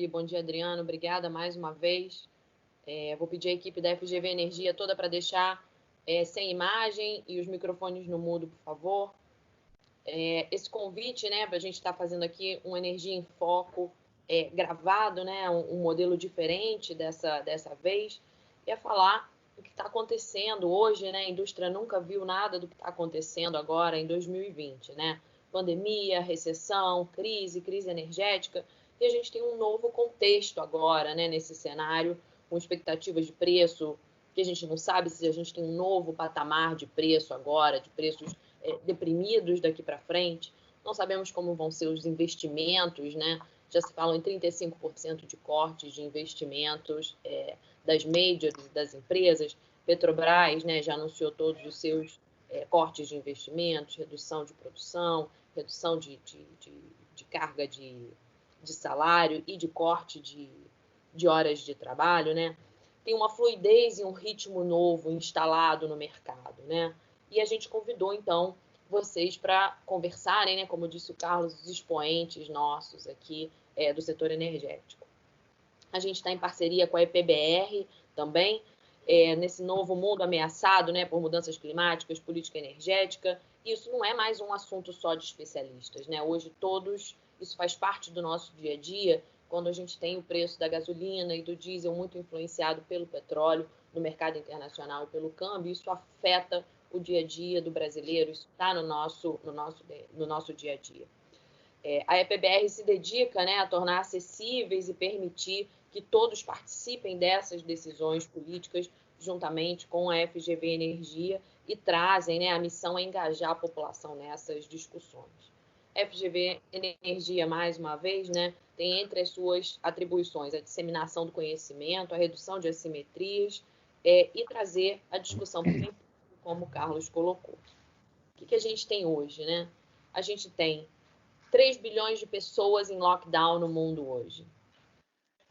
Bom dia, Adriano. Obrigada mais uma vez. Vou pedir à equipe da FGV Energia toda para deixar sem imagem e os microfones no mudo, por favor. Esse convite, né, para a gente estar fazendo aqui um Energia em Foco gravado, né, um modelo diferente dessa vez, e falar o que está acontecendo hoje, né? A indústria nunca viu nada do que está acontecendo agora em 2020, né? Pandemia, recessão, crise energética, e a gente tem um novo contexto agora, né, nesse cenário, com expectativas de preço, que a gente não sabe se a gente tem um novo patamar de preço agora, de preços deprimidos daqui para frente. Não sabemos como vão ser os investimentos, né? Já se fala em 35% de cortes de investimentos das majors, das empresas. Petrobras, né, já anunciou todos os seus cortes de investimentos, redução de produção, redução de carga de salário e de corte de horas de trabalho, né? Tem uma fluidez e um ritmo novo instalado no mercado, né? E a gente convidou, então, vocês para conversarem, né? Como disse o Carlos, os expoentes nossos aqui do setor energético. A gente está em parceria com a EPBR também, nesse novo mundo ameaçado, né, por mudanças climáticas, política energética. Isso não é mais um assunto só de especialistas, né? Hoje isso faz parte do nosso dia a dia, quando a gente tem o preço da gasolina e do diesel muito influenciado pelo petróleo no mercado internacional e pelo câmbio. Isso afeta o dia a dia do brasileiro, isso está no nosso dia a dia. A EPBR se dedica, né, a tornar acessíveis e permitir que todos participem dessas decisões políticas juntamente com a FGV Energia e trazem, né, a missão é engajar a população nessas discussões. A FGV Energia, mais uma vez, né, tem entre as suas atribuições a disseminação do conhecimento, a redução de assimetrias e trazer a discussão para o como o Carlos colocou. O que a gente tem hoje, né? A gente tem 3 bilhões de pessoas em lockdown no mundo hoje.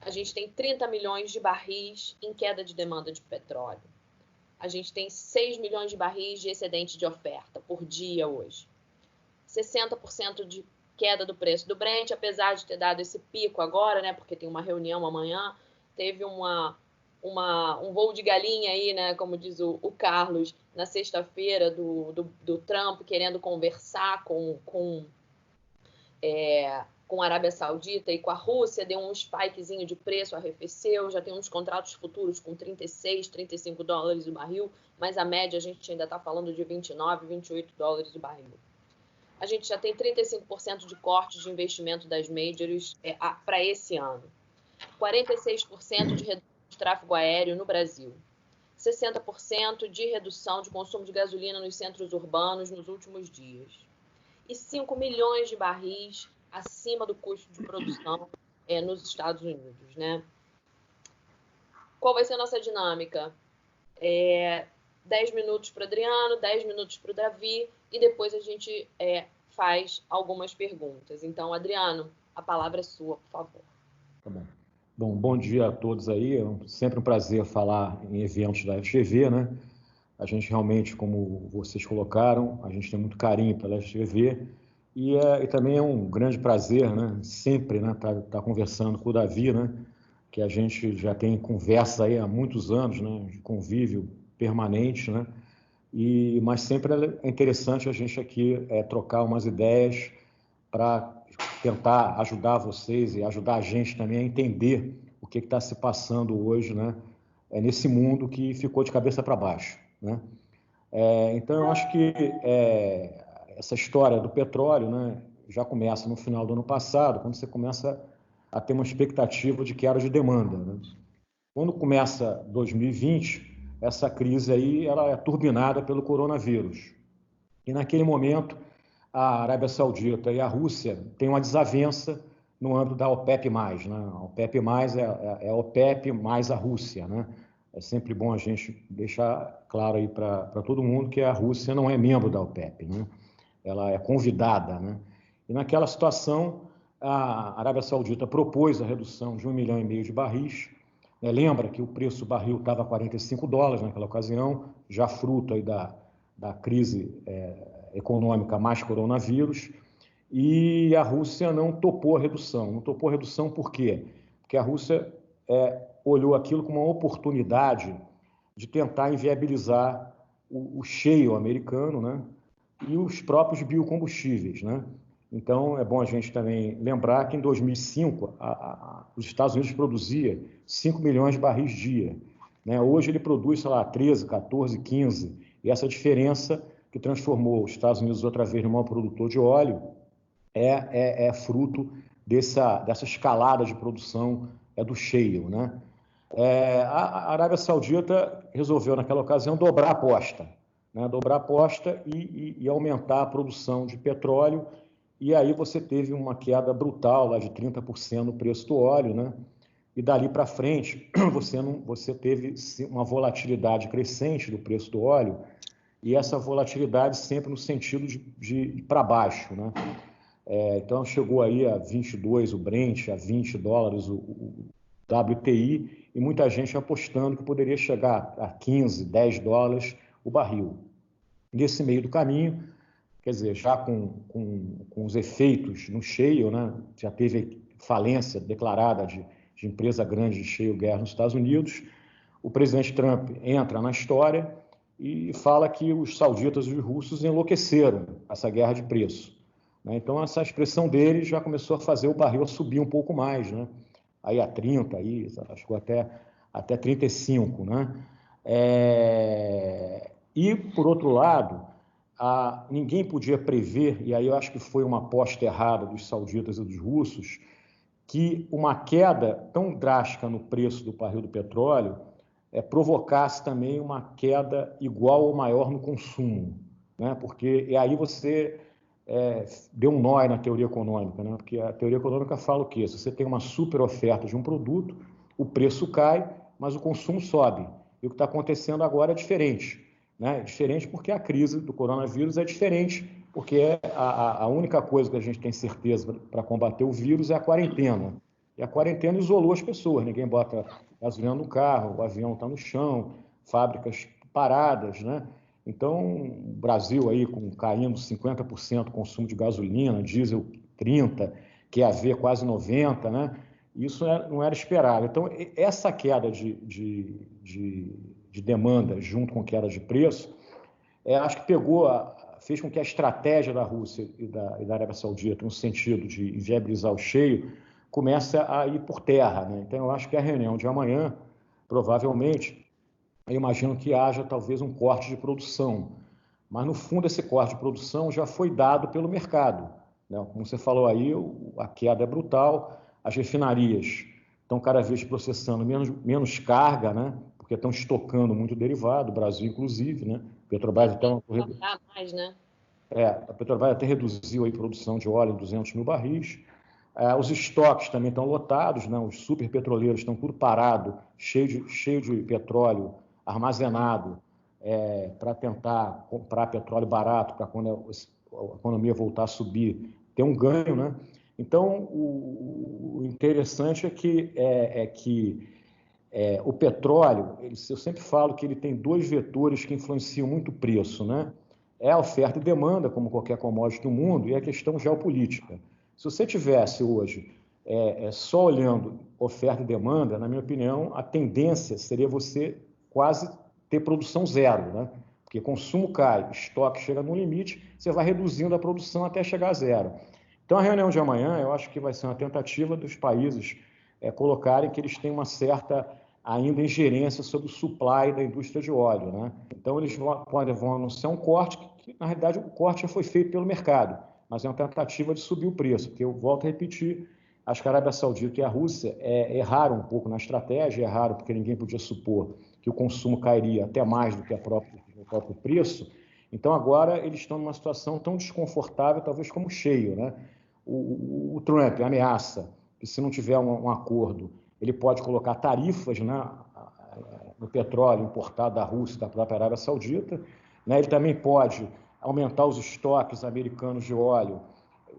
A gente tem 30 milhões de barris em queda de demanda de petróleo. A gente tem 6 milhões de barris de excedente de oferta por dia hoje. 60% de queda do preço do Brent, apesar de ter dado esse pico agora, né, porque tem uma reunião amanhã, teve um voo de galinha aí, né, como diz o Carlos, na sexta-feira do Trump querendo conversar com a Arábia Saudita e com a Rússia, deu um spikezinho de preço, arrefeceu, já tem uns contratos futuros com 36, 35 dólares o barril, mas a média a gente ainda está falando de 29, 28 dólares o barril. A gente já tem 35% de corte de investimento das majors para esse ano. 46% de redução de tráfego aéreo no Brasil. 60% de redução de consumo de gasolina nos centros urbanos nos últimos dias. E 5 milhões de barris acima do custo de produção nos Estados Unidos, né? Qual vai ser a nossa dinâmica? 10 minutos para o Adriano, 10 minutos para o Davi, e depois a gente faz algumas perguntas. Então, Adriano, a palavra é sua, por favor. Tá bom. Bom dia a todos aí. É sempre um prazer falar em eventos da FGV, né? A gente realmente, como vocês colocaram, a gente tem muito carinho pela FGV e também é um grande prazer, né? Sempre, né? Tá conversando com o Davi, né? Que a gente já tem conversa aí há muitos anos, né? De convívio permanente, né? Mas sempre é interessante a gente aqui trocar umas ideias para tentar ajudar vocês e ajudar a gente também a entender o que está se passando hoje, né? Nesse mundo que ficou de cabeça para baixo, né? Então, eu acho que essa história do petróleo, né, já começa no final do ano passado, quando você começa a ter uma expectativa de queda de demanda, né? Quando começa 2020, essa crise aí ela é turbinada pelo coronavírus. E naquele momento, a Arábia Saudita e a Rússia têm uma desavença no âmbito da OPEP+, né? A OPEP+, é a OPEP mais a Rússia, né? É sempre bom a gente deixar claro aí para todo mundo que a Rússia não é membro da OPEP, né? Ela é convidada, né? E naquela situação, a Arábia Saudita propôs a redução de 1,5 milhão de barris. Lembra que o preço do barril estava a 45 dólares naquela ocasião, já fruto aí da crise econômica mais coronavírus, e a Rússia não topou a redução. Não topou a redução por quê? porque a Rússia olhou aquilo como uma oportunidade de tentar inviabilizar o shale americano, né? E os próprios biocombustíveis, né? Então, é bom a gente também lembrar que em 2005 os Estados Unidos produzia 5 milhões de barris dia, né? Hoje ele produz, sei lá, 13, 14, 15. E essa diferença que transformou os Estados Unidos outra vez no maior produtor de óleo é fruto dessa escalada de produção do shale, né? A Arábia Saudita resolveu, naquela ocasião, dobrar a aposta, né? Dobrar a aposta e aumentar a produção de petróleo, e aí você teve uma queda brutal lá de 30% no preço do óleo, né? E dali para frente você teve uma volatilidade crescente do preço do óleo, e essa volatilidade sempre no sentido de para baixo, né? Então chegou aí a 22 o Brent, a 20 dólares o WTI, e muita gente apostando que poderia chegar a 15, 10 dólares o barril. Nesse meio do caminho, quer dizer, já com os efeitos no shale, né? Já teve falência declarada de empresa grande de shale gas nos Estados Unidos, o presidente Trump entra na história e fala que os sauditas e os russos enlouqueceram essa guerra de preço. Então, essa expressão dele já começou a fazer o barril subir um pouco mais, né? Aí a 30, aí, acho que até 35, né? E, por outro lado, ninguém podia prever, e aí eu acho que foi uma aposta errada dos sauditas e dos russos, que uma queda tão drástica no preço do barril do petróleo provocasse também uma queda igual ou maior no consumo, né? Porque aí você deu um nó na teoria econômica, né? Porque a teoria econômica fala o quê? Se você tem uma super oferta de um produto, o preço cai, mas o consumo sobe. E o que está acontecendo agora é diferente, né? É diferente porque a crise do coronavírus é diferente, porque a única coisa que a gente tem certeza para combater o vírus é a quarentena. E a quarentena isolou as pessoas, ninguém bota gasolina no carro, o avião está no chão, fábricas paradas, né? Então, o Brasil aí caindo 50% o consumo de gasolina, diesel 30%, QAV quase 90%, né? Isso não era esperado. Então, essa queda de demanda junto com queda de preço, acho que fez com que a estratégia da Rússia e da Arábia Saudita, no sentido de inviabilizar o shale, comece a ir por terra, né? Então, eu acho que a reunião de amanhã, provavelmente, eu imagino que haja talvez um corte de produção, mas no fundo esse corte de produção já foi dado pelo mercado, né? Como você falou aí, a queda é brutal, as refinarias estão cada vez processando menos carga, né? Porque estão estocando muito derivado, o Brasil inclusive, né? Petrobras mais, né? A Petrobras até reduziu a produção de óleo em 200 mil barris. Os estoques também estão lotados, né? Os superpetroleiros estão tudo parado, cheio de petróleo armazenado para tentar comprar petróleo barato, para quando a economia voltar a subir, ter um ganho, né? Então, o interessante é que o petróleo, eu sempre falo que ele tem dois vetores que influenciam muito o preço, né? É a oferta e demanda, como qualquer commodity do mundo, e a questão geopolítica. Se você tivesse hoje só olhando oferta e demanda, na minha opinião, a tendência seria você quase ter produção zero, né? Porque consumo cai, estoque chega no limite, você vai reduzindo a produção até chegar a zero. Então, a reunião de amanhã, eu acho que vai ser uma tentativa dos países colocarem que eles têm uma certa ainda ingerência sobre o supply da indústria de óleo, né? Então, eles vão anunciar um corte, que na realidade o corte já foi feito pelo mercado, mas é uma tentativa de subir o preço, porque eu volto a repetir, acho que a Arábia Saudita e a Rússia erraram um pouco na estratégia, erraram porque ninguém podia supor que o consumo cairia até mais do que o próprio preço. Então, agora eles estão numa situação tão desconfortável, talvez como shale, né? O Trump ameaça que, se não tiver um acordo, ele pode colocar tarifas, né, no petróleo importado da Rússia e da própria Arábia Saudita, né? Ele também pode aumentar os estoques americanos de óleo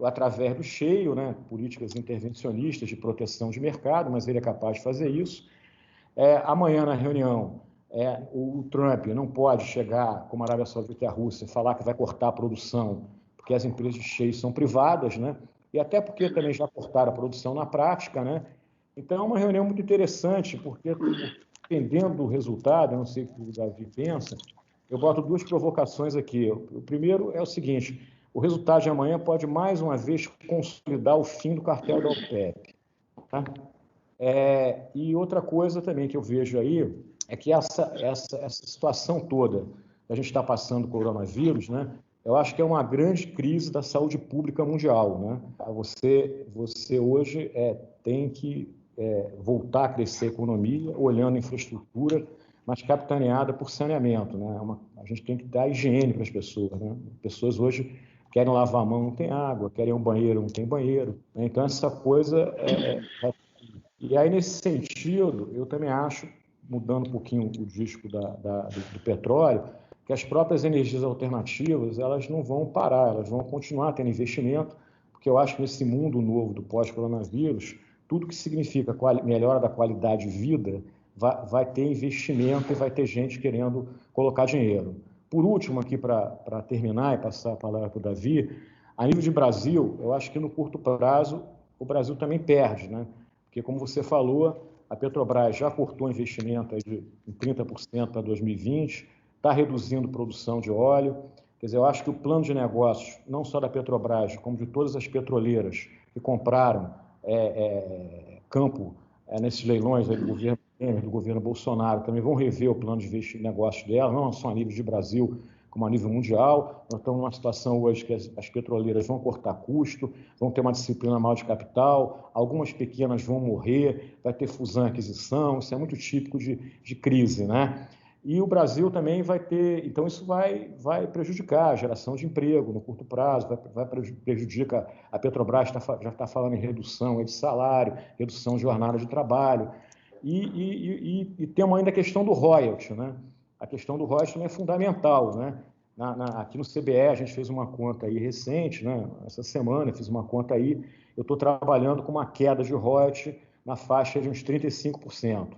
através do shale, né? Políticas intervencionistas de proteção de mercado, mas ele é capaz de fazer isso. Amanhã, na reunião, o Trump não pode chegar, como a Arábia Saudita e a Rússia, falar que vai cortar a produção, porque as empresas de shale são privadas, né? E até porque também já cortaram a produção na prática, né? Então, é uma reunião muito interessante, porque, dependendo do resultado, eu não sei o que o Davi pensa, eu boto duas provocações aqui. O primeiro é o seguinte: o resultado de amanhã pode, mais uma vez, consolidar o fim do cartel da OPEP. Tá? E outra coisa também que eu vejo aí é que essa situação toda que a gente está passando com o coronavírus, né? Eu acho que é uma grande crise da saúde pública mundial, né? Você hoje tem que voltar a crescer a economia, olhando a infraestrutura, mas capitaneada por saneamento, né? A gente tem que dar higiene para as pessoas, né? Pessoas hoje querem lavar a mão, não tem água, querem um banheiro, não tem banheiro, né? Então, essa coisa e aí, nesse sentido, eu também acho, mudando um pouquinho o disco do petróleo, que as próprias energias alternativas, elas não vão parar, elas vão continuar tendo investimento, porque eu acho que nesse mundo novo do pós-coronavírus, tudo que significa melhora da qualidade de vida vai ter investimento e vai ter gente querendo colocar dinheiro. Por último, aqui para terminar e passar a palavra para o Davi, a nível de Brasil, eu acho que no curto prazo o Brasil também perde, né? Porque, como você falou, a Petrobras já cortou investimento aí de 30% para 2020, está reduzindo produção de óleo. Quer dizer, eu acho que o plano de negócios, não só da Petrobras, como de todas as petroleiras que compraram campo nesses leilões aí do governo Temer, do governo Bolsonaro, também vão rever o plano de negócios dela, não só a nível de Brasil, como a nível mundial. Nós estamos numa situação hoje que as petroleiras vão cortar custo, vão ter uma disciplina maior de capital, algumas pequenas vão morrer, vai ter fusão e aquisição, isso é muito típico de crise, né? E o Brasil também vai ter, então isso vai prejudicar a geração de emprego no curto prazo, vai prejudicar, a Petrobras já está falando em redução de salário, redução de jornada de trabalho, e temos ainda a questão do royalty, né? A questão do royalty também é fundamental, né? Aqui no CBE a gente fez uma conta aí recente, né? Essa semana eu fiz uma conta aí, eu estou trabalhando com uma queda de royalty na faixa de uns 35%,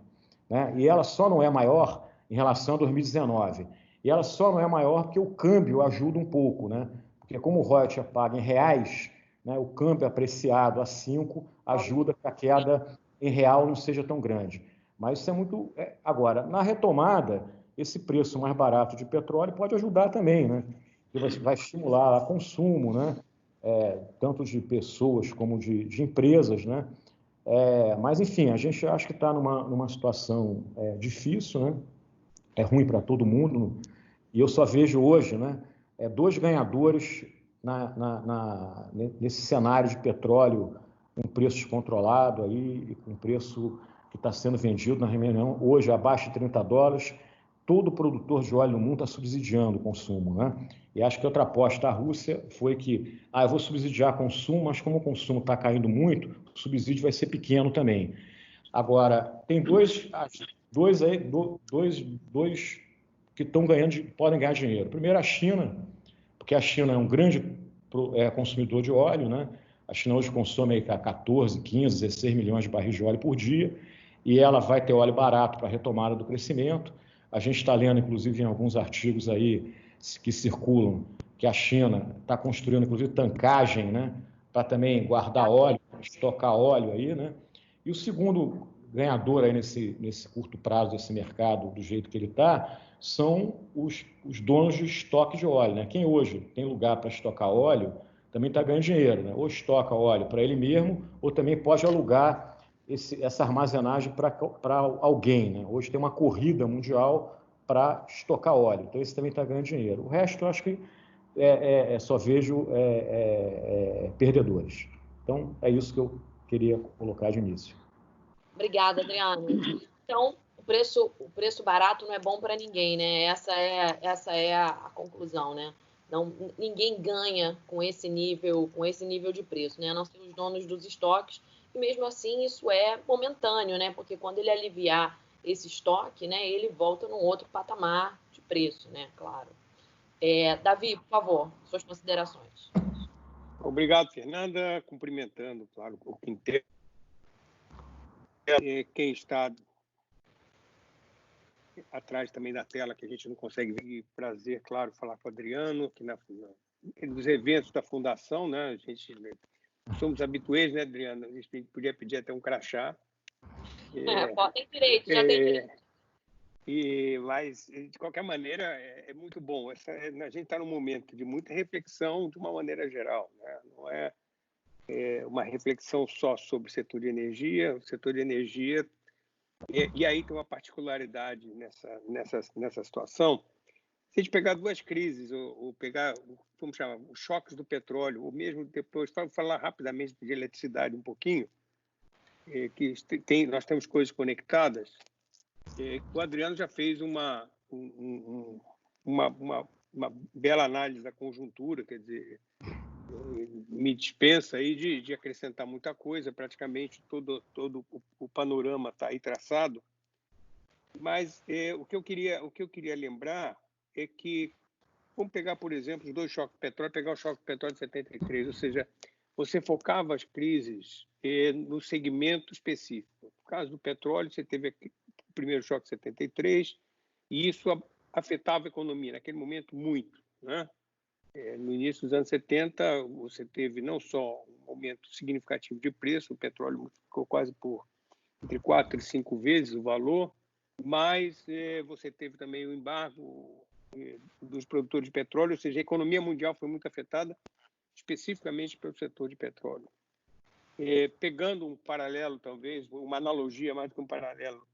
né? E ela só não é maior em relação a 2019. E ela só não é maior porque o câmbio ajuda um pouco, né? Porque como o royalty é pago em reais, né, o câmbio apreciado a 5 ajuda que a queda em real não seja tão grande. Mas isso é muito... Agora, na retomada, esse preço mais barato de petróleo pode ajudar também, né? Porque vai estimular o consumo, né? Tanto de pessoas como de empresas, né? Mas, enfim, a gente acha que está numa situação difícil, né? É ruim para todo mundo, e eu só vejo hoje, né, dois ganhadores nesse cenário de petróleo com preço descontrolado aí, e com preço que está sendo vendido na reunião hoje abaixo de $30. Todo produtor de óleo no mundo está subsidiando o consumo, né? E acho que outra aposta da Rússia foi que eu vou subsidiar consumo, mas como o consumo está caindo muito, o subsídio vai ser pequeno também. Agora, tem dois que estão ganhando, podem ganhar dinheiro. Primeiro, a China, porque a China é um grande consumidor de óleo, né? A China hoje consome 14, 15, 16 milhões de barris de óleo por dia, e ela vai ter óleo barato para a retomada do crescimento. A gente está lendo, inclusive, em alguns artigos aí que circulam, que a China está construindo, inclusive, tancagem, né? Para também guardar óleo, estocar óleo aí, né? E o segundo ganhador aí nesse curto prazo desse mercado, do jeito que ele está, são os donos de estoque de óleo, né? Quem hoje tem lugar para estocar óleo também está ganhando dinheiro, né? Ou estoca óleo para ele mesmo, ou também pode alugar essa armazenagem para alguém, né? Hoje tem uma corrida mundial para estocar óleo, então esse também está ganhando dinheiro. O resto eu acho que só vejo perdedores. Então é isso que eu queria colocar de início. Obrigada, Adriano. Então, o preço barato não é bom para ninguém, né? Essa é a conclusão, né? Não, ninguém ganha com esse nível de preço, né? A não ser os donos dos estoques. E mesmo assim, isso é momentâneo, né? Porque quando ele aliviar esse estoque, né, ele volta num outro patamar de preço, né? Claro. Davi, por favor, suas considerações. Obrigado, Fernanda. Cumprimentando, claro, o quinteto. Quem está atrás também da tela, que a gente não consegue ver. Prazer, claro, falar com o Adriano, aqui nos eventos da Fundação, né? A gente somos habituês, né, Adriano? A gente podia pedir até um crachá, Tem direito, já tem direito. Mas, de qualquer maneira, é muito bom. A gente está num momento de muita reflexão de uma maneira geral, né? Não é uma reflexão só sobre o setor de energia. O setor de energia, e aí tem uma particularidade nessa situação. Se a gente pegar duas crises, ou pegar, vamos chamar, os choques do petróleo, ou mesmo depois, falar rapidamente de eletricidade um pouquinho, que nós temos coisas conectadas. O Adriano já fez uma bela análise da conjuntura, quer dizer, me dispensa aí de acrescentar muita coisa, praticamente todo o panorama está aí traçado. Mas o que eu queria lembrar é que, vamos pegar, por exemplo, os dois choques de petróleo, pegar o choque de petróleo de 73, ou seja, você focava as crises no segmento específico. No caso do petróleo, você teve o primeiro choque de 73, e isso afetava a economia naquele momento muito, né? No início dos anos 70, você teve não só um aumento significativo de preço, o petróleo ficou quase por entre 4 e 5 vezes o valor, mas você teve também o embargo dos produtores de petróleo, ou seja, a economia mundial foi muito afetada, especificamente pelo setor de petróleo. Pegando um paralelo, talvez, uma analogia mais do que um paralelo,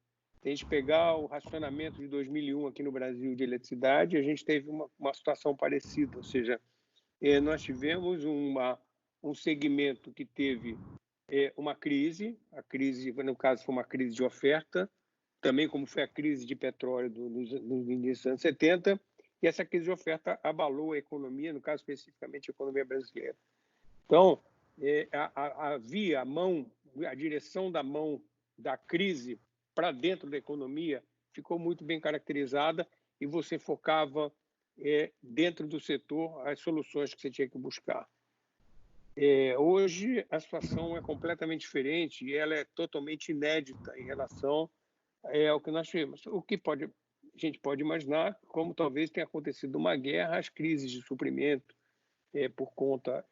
a gente pegar o racionamento de 2001 aqui no Brasil de eletricidade, a gente teve uma situação parecida, ou seja, nós tivemos um segmento que teve uma crise, a crise, no caso, foi uma crise de oferta, também como foi a crise de petróleo no início dos anos 70, e essa crise de oferta abalou a economia, no caso especificamente a economia brasileira. Então, havia a direção da mão da crise para dentro da economia ficou muito bem caracterizada e você focava dentro do setor as soluções que você tinha que buscar. Hoje a situação é completamente diferente e ela é totalmente inédita em relação ao que nós tivemos. O que a gente pode imaginar, como talvez tenha acontecido uma guerra, as crises de suprimento por conta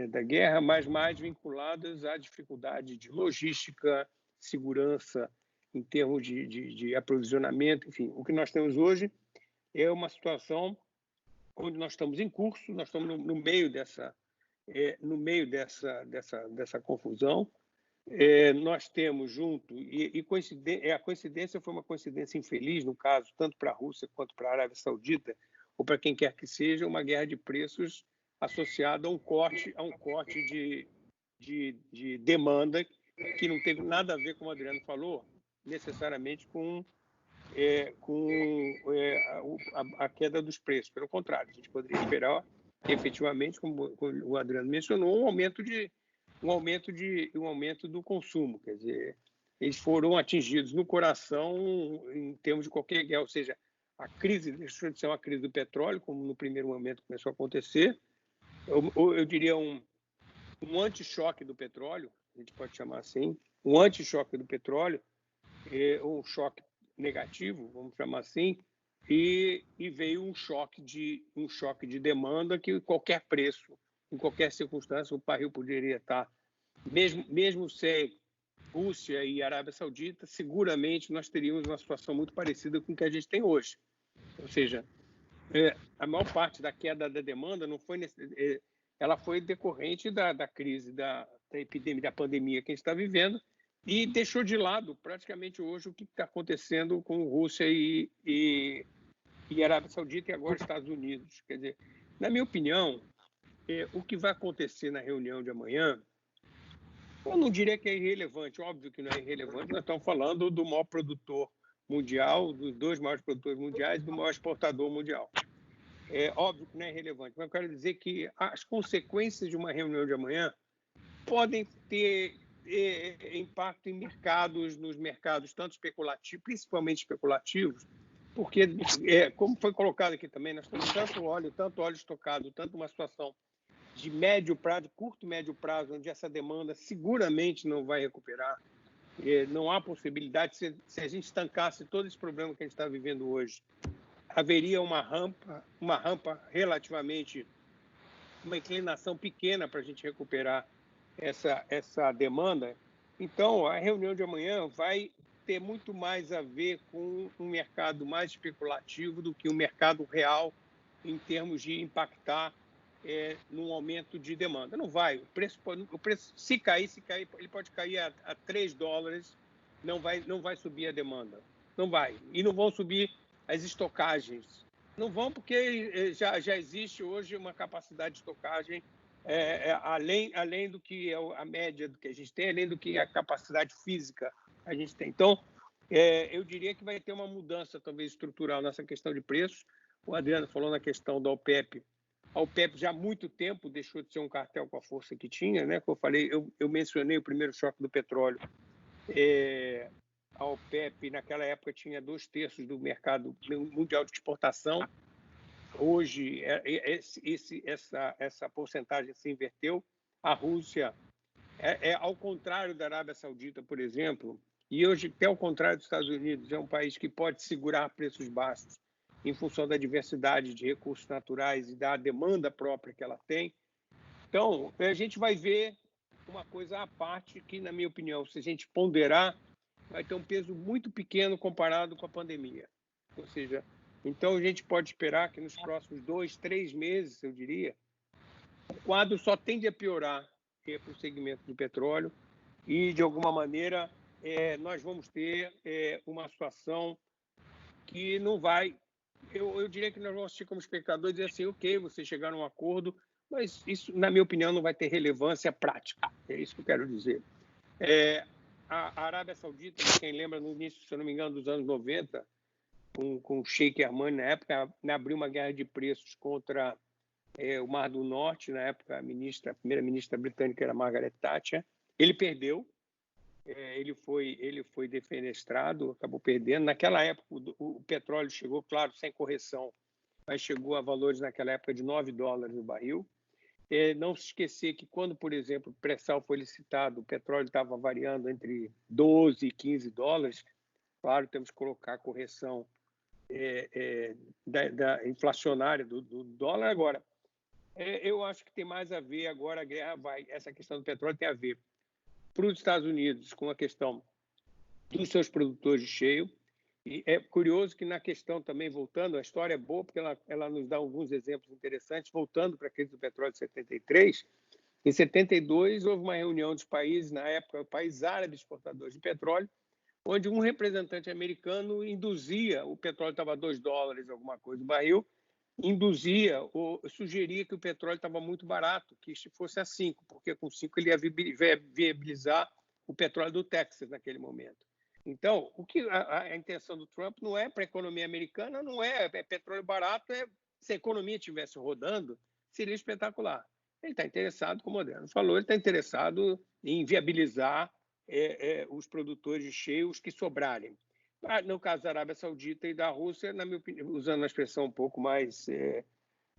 da guerra, mas mais vinculadas à dificuldade de logística, segurança, em termos de aprovisionamento, enfim. O que nós temos hoje é uma situação onde nós estamos em curso, nós estamos no meio dessa confusão. Nós temos junto, a coincidência foi uma coincidência infeliz, no caso, tanto para a Rússia quanto para a Arábia Saudita, ou para quem quer que seja, uma guerra de preços associada a um corte de demanda que não teve nada a ver, como o Adriano falou, necessariamente com a queda dos preços. Pelo contrário, a gente poderia esperar que, efetivamente, como o Adriano mencionou, um aumento do consumo. Quer dizer, eles foram atingidos no coração em termos de qualquer guerra, ou seja, a crise deixou de ser uma crise do petróleo, como no primeiro momento começou a acontecer. Eu diria um anti-choque do petróleo, a gente pode chamar assim, um anti-choque do petróleo, um choque negativo, vamos chamar assim, e veio um choque de demanda que qualquer preço, em qualquer circunstância, o barril poderia estar, mesmo sem Rússia e Arábia Saudita, seguramente nós teríamos uma situação muito parecida com o que a gente tem hoje. Ou seja, a maior parte da queda da demanda não foi ela foi decorrente da crise da epidemia, da pandemia que a gente está vivendo, e deixou de lado praticamente hoje o que está acontecendo com Rússia e Arábia Saudita e agora Estados Unidos. Quer dizer, na minha opinião, o que vai acontecer na reunião de amanhã, eu não diria que é irrelevante, óbvio que não é irrelevante, nós estamos falando do maior produtor mundial, dos dois maiores produtores mundiais e do maior exportador mundial. É óbvio que não é irrelevante, mas eu quero dizer que as consequências de uma reunião de amanhã podem ter impacto em nos mercados, tanto especulativos, principalmente especulativos, porque, como foi colocado aqui também, nós temos tanto óleo estocado, tanto uma situação de médio prazo, curto e médio prazo, onde essa demanda seguramente não vai recuperar. Não há possibilidade, se a gente estancasse todo esse problema que a gente está vivendo hoje, haveria uma rampa relativamente, uma inclinação pequena para a gente recuperar essa demanda, Então, a reunião de amanhã vai ter muito mais a ver com um mercado mais especulativo do que um mercado real em termos de impactar num aumento de demanda. Não vai. O preço, se cair, ele pode cair a $3, não vai subir a demanda. Não vai. E não vão subir as estocagens. Não vão porque já existe hoje uma capacidade de estocagem além do que é a média do que a gente tem, além do que a capacidade física a gente tem. Então, eu diria que vai ter uma mudança, talvez, estrutural nessa questão de preços. O Adriano falou na questão da OPEP. A OPEP já há muito tempo deixou de ser um cartel com a força que tinha, né? Como eu falei, eu mencionei o primeiro choque do petróleo. A OPEP, naquela época, tinha 2/3 do mercado mundial de exportação. Hoje, essa porcentagem se inverteu. A Rússia ao contrário da Arábia Saudita, por exemplo, e hoje, até ao contrário dos Estados Unidos, é um país que pode segurar preços baixos em função da diversidade de recursos naturais e da demanda própria que ela tem. Então, a gente vai ver uma coisa à parte que, na minha opinião, se a gente ponderar, vai ter um peso muito pequeno comparado com a pandemia. Ou seja, então a gente pode esperar que nos próximos 2, 3 meses, eu diria, o quadro só tende a piorar para o segmento do petróleo e, de alguma maneira, nós vamos ter uma situação que não vai... Eu diria que nós vamos assistir como espectadores e dizer assim, ok, vocês chegaram a um acordo, mas isso, na minha opinião, não vai ter relevância prática. É isso que eu quero dizer. A Arábia Saudita, quem lembra, no início, se eu não me engano, dos anos 90, com o Sheikh Armani, na época, abriu uma guerra de preços contra o Mar do Norte, na época, a primeira-ministra britânica era Margaret Thatcher. Ele perdeu, ele foi defenestrado, acabou perdendo. Naquela época, o petróleo chegou, claro, sem correção, mas chegou a valores naquela época de $9 o barril. Não se esquecer que quando, por exemplo, o pré-sal foi licitado, o petróleo estava variando entre $12 e $15. Claro, temos que colocar a correção da inflacionária do dólar. Agora, eu acho que tem mais a ver agora, a guerra essa questão do petróleo tem a ver para os Estados Unidos com a questão dos seus produtores de shale. E é curioso que na questão também, voltando, a história é boa porque ela nos dá alguns exemplos interessantes, voltando para a crise do petróleo de 73. Em 72, houve uma reunião dos países, na época, países árabes exportadores de petróleo, onde um representante americano induzia, o petróleo estava a $2, alguma coisa, o barril, induzia ou sugeria que o petróleo estava muito barato, que fosse a 5, porque com 5 ele ia viabilizar o petróleo do Texas naquele momento. Então, a intenção do Trump não é para a economia americana, não é petróleo barato, se a economia estivesse rodando, seria espetacular. Ele está interessado, como o Adriano falou, ele está interessado em viabilizar os produtores de shale, os que sobrarem. No caso da Arábia Saudita e da Rússia, na minha opinião, usando uma expressão um pouco mais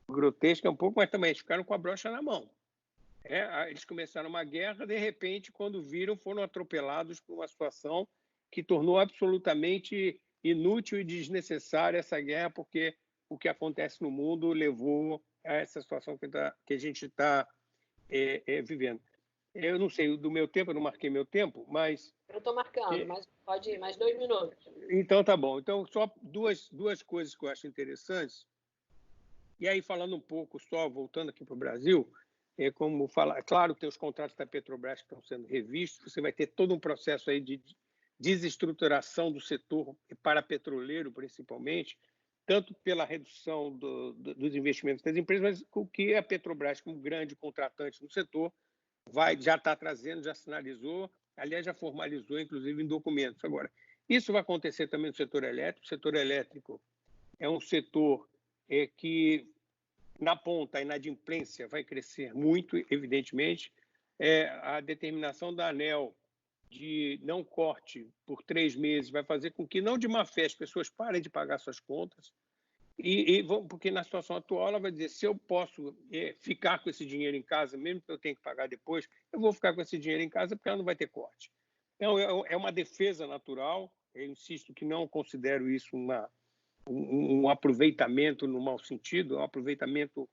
grotesca, mas também eles ficaram com a brocha na mão. Eles começaram uma guerra, de repente, quando viram, foram atropelados por uma situação que tornou absolutamente inútil e desnecessária essa guerra, porque o que acontece no mundo levou a essa situação que a gente está vivendo. Eu não sei, do meu tempo, eu não marquei meu tempo, mas... Eu estou marcando, mas pode ir, mais 2 minutos. Então, tá bom. Então, só duas coisas que eu acho interessantes. E aí, falando um pouco, só voltando aqui para o Brasil, como falar, claro que tem os contratos da Petrobras que estão sendo revistos, você vai ter todo um processo aí de desestruturação do setor parapetroleiro, principalmente, tanto pela redução dos investimentos das empresas, mas o que a Petrobras, como grande contratante no setor, já está trazendo, já sinalizou, aliás, já formalizou, inclusive, em documentos. Agora, isso vai acontecer também no setor elétrico. O setor elétrico é um setor que, na ponta, a inadimplência vai crescer muito, evidentemente. A determinação da ANEEL de não corte por 3 meses vai fazer com que, não de má fé, as pessoas parem de pagar suas contas, porque na situação atual ela vai dizer, se eu posso ficar com esse dinheiro em casa, mesmo que eu tenha que pagar depois, eu vou ficar com esse dinheiro em casa porque ela não vai ter corte. Então, é uma defesa natural. Eu insisto que não considero isso um aproveitamento no mau sentido, é um aproveitamento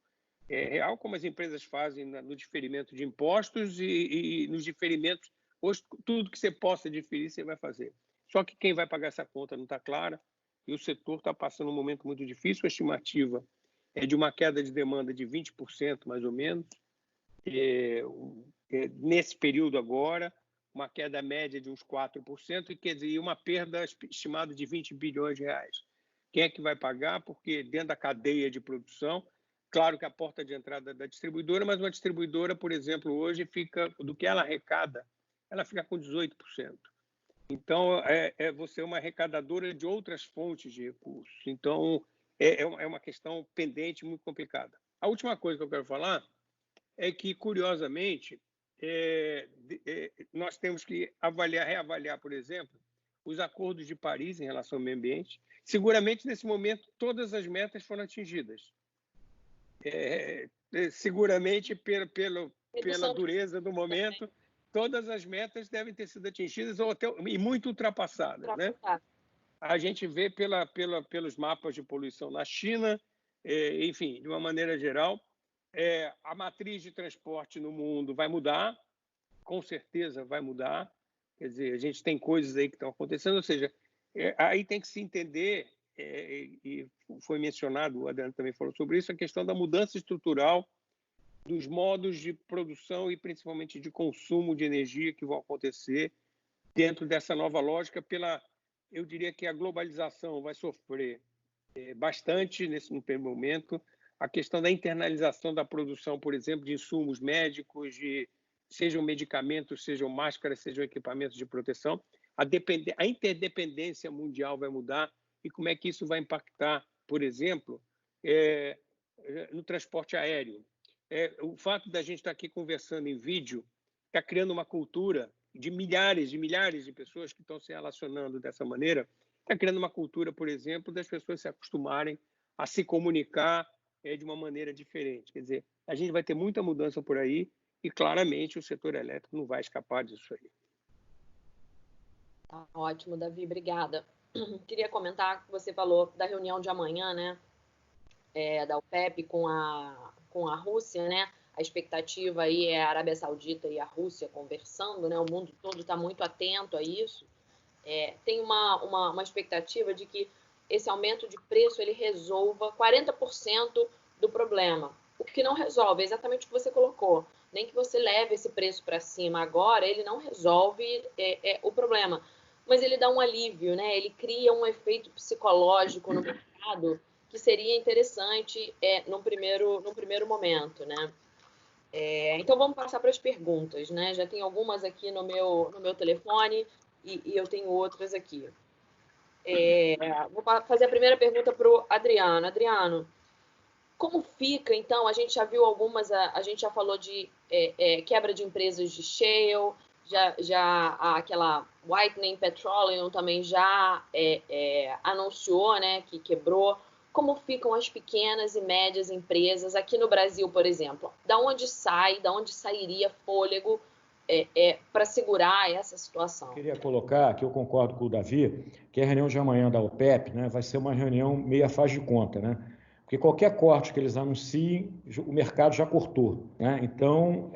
real, como as empresas fazem no diferimento de impostos e nos diferimentos Hoje, tudo que você possa diferir, você vai fazer. Só que quem vai pagar essa conta não está clara e o setor está passando um momento muito difícil. A estimativa é de uma queda de demanda de 20%, mais ou menos, nesse período agora, uma queda média de uns 4%, e quer dizer, uma perda estimada de 20 bilhões de reais. Quem é que vai pagar? Porque dentro da cadeia de produção, claro que a porta de entrada da distribuidora, mas uma distribuidora, por exemplo, hoje fica, do que ela arrecada, ela fica com 18%. Então, você é uma arrecadadora de outras fontes de recursos. Então, é uma questão pendente, muito complicada. A última coisa que eu quero falar é que, curiosamente, nós temos que reavaliar, por exemplo, os acordos de Paris em relação ao meio ambiente. Seguramente, nesse momento, todas as metas foram atingidas. Seguramente, pela dureza do momento, todas as metas devem ter sido atingidas e muito ultrapassadas, né? A gente vê pelos mapas de poluição na China, enfim, de uma maneira geral, a matriz de transporte no mundo vai mudar, com certeza vai mudar. Quer dizer, a gente tem coisas aí que estão acontecendo, ou seja, aí tem que se entender, e foi mencionado, o Adriano também falou sobre isso, a questão da mudança estrutural dos modos de produção e principalmente de consumo de energia que vão acontecer dentro dessa nova lógica. Eu diria que a globalização vai sofrer bastante no primeiro momento. A questão da internalização da produção, por exemplo, de insumos médicos, sejam medicamentos, sejam máscaras, sejam equipamentos de proteção. A interdependência mundial vai mudar. E como é que isso vai impactar, por exemplo, no transporte aéreo? O fato da gente estar aqui conversando em vídeo está criando uma cultura de milhares de pessoas que estão se relacionando dessa maneira. Está criando uma cultura, por exemplo, das pessoas se acostumarem a se comunicar de uma maneira diferente. Quer dizer, a gente vai ter muita mudança por aí e, claramente, o setor elétrico não vai escapar disso aí. Tá ótimo, Davi, obrigada. Queria comentar que você falou da reunião de amanhã, né, da OPEP com a Rússia, né? A expectativa aí é a Arábia Saudita e a Rússia conversando, né? O mundo todo está muito atento a isso. Tem uma expectativa de que esse aumento de preço ele resolva 40% do problema. O que não resolve é exatamente o que você colocou. Nem que você leve esse preço para cima agora, ele não resolve o problema. Mas ele dá um alívio, né? Ele cria um efeito psicológico no mercado que seria interessante no primeiro momento, né? Então vamos passar para as perguntas, né? Já tem algumas aqui no meu telefone e eu tenho outras aqui. Vou fazer a primeira pergunta para o Adriano. Adriano, como fica, então, a gente já viu algumas, a gente já falou de quebra de empresas de shale, aquela Whitening Petroleum também já anunciou, né, que quebrou. Como ficam as pequenas e médias empresas aqui no Brasil, por exemplo? Da onde sairia fôlego para segurar essa situação? Eu queria colocar, que eu concordo com o Davi, que a reunião de amanhã da OPEP, né, vai ser uma reunião meia faz de conta, né? Porque qualquer corte que eles anunciem, o mercado já cortou, né? Então,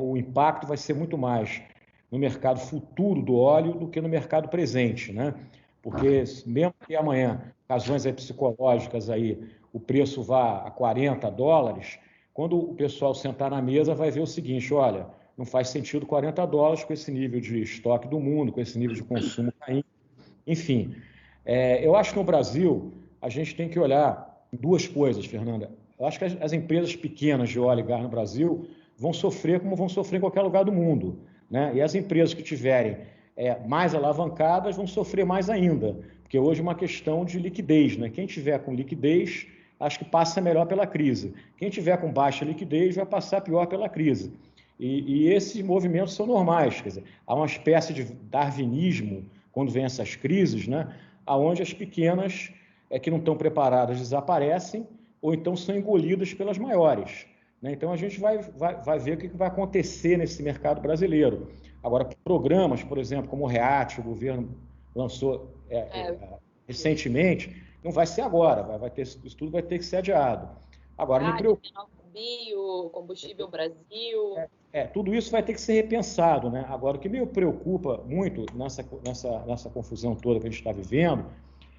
o impacto vai ser muito mais no mercado futuro do óleo do que no mercado presente, né? Porque mesmo que amanhã, razões psicológicas aí, o preço vá a $40, quando o pessoal sentar na mesa vai ver o seguinte, olha, não faz sentido $40 com esse nível de estoque do mundo, com esse nível de consumo caindo. Enfim, eu acho que no Brasil a gente tem que olhar duas coisas, Fernanda. Eu acho que as empresas pequenas de óleo e gás no Brasil vão sofrer como vão sofrer em qualquer lugar do mundo, né? E as empresas que tiverem mais alavancadas vão sofrer mais ainda, porque hoje é uma questão de liquidez, né? Quem tiver com liquidez, acho que passa melhor pela crise. Quem tiver com baixa liquidez vai passar pior pela crise. E esses movimentos são normais, quer dizer, há uma espécie de darwinismo quando vem essas crises, né? Onde as pequenas que não estão preparadas desaparecem ou então são engolidas pelas maiores, né? Então a gente vai ver o que vai acontecer nesse mercado brasileiro. Agora, programas, por exemplo, como o REACT, o governo lançou recentemente, não vai ser agora, isso tudo vai ter que ser adiado. Agora, me preocupa. Bio, Combustível Brasil. tudo isso vai ter que ser repensado, né? Agora, o que me preocupa muito nessa confusão toda que a gente está vivendo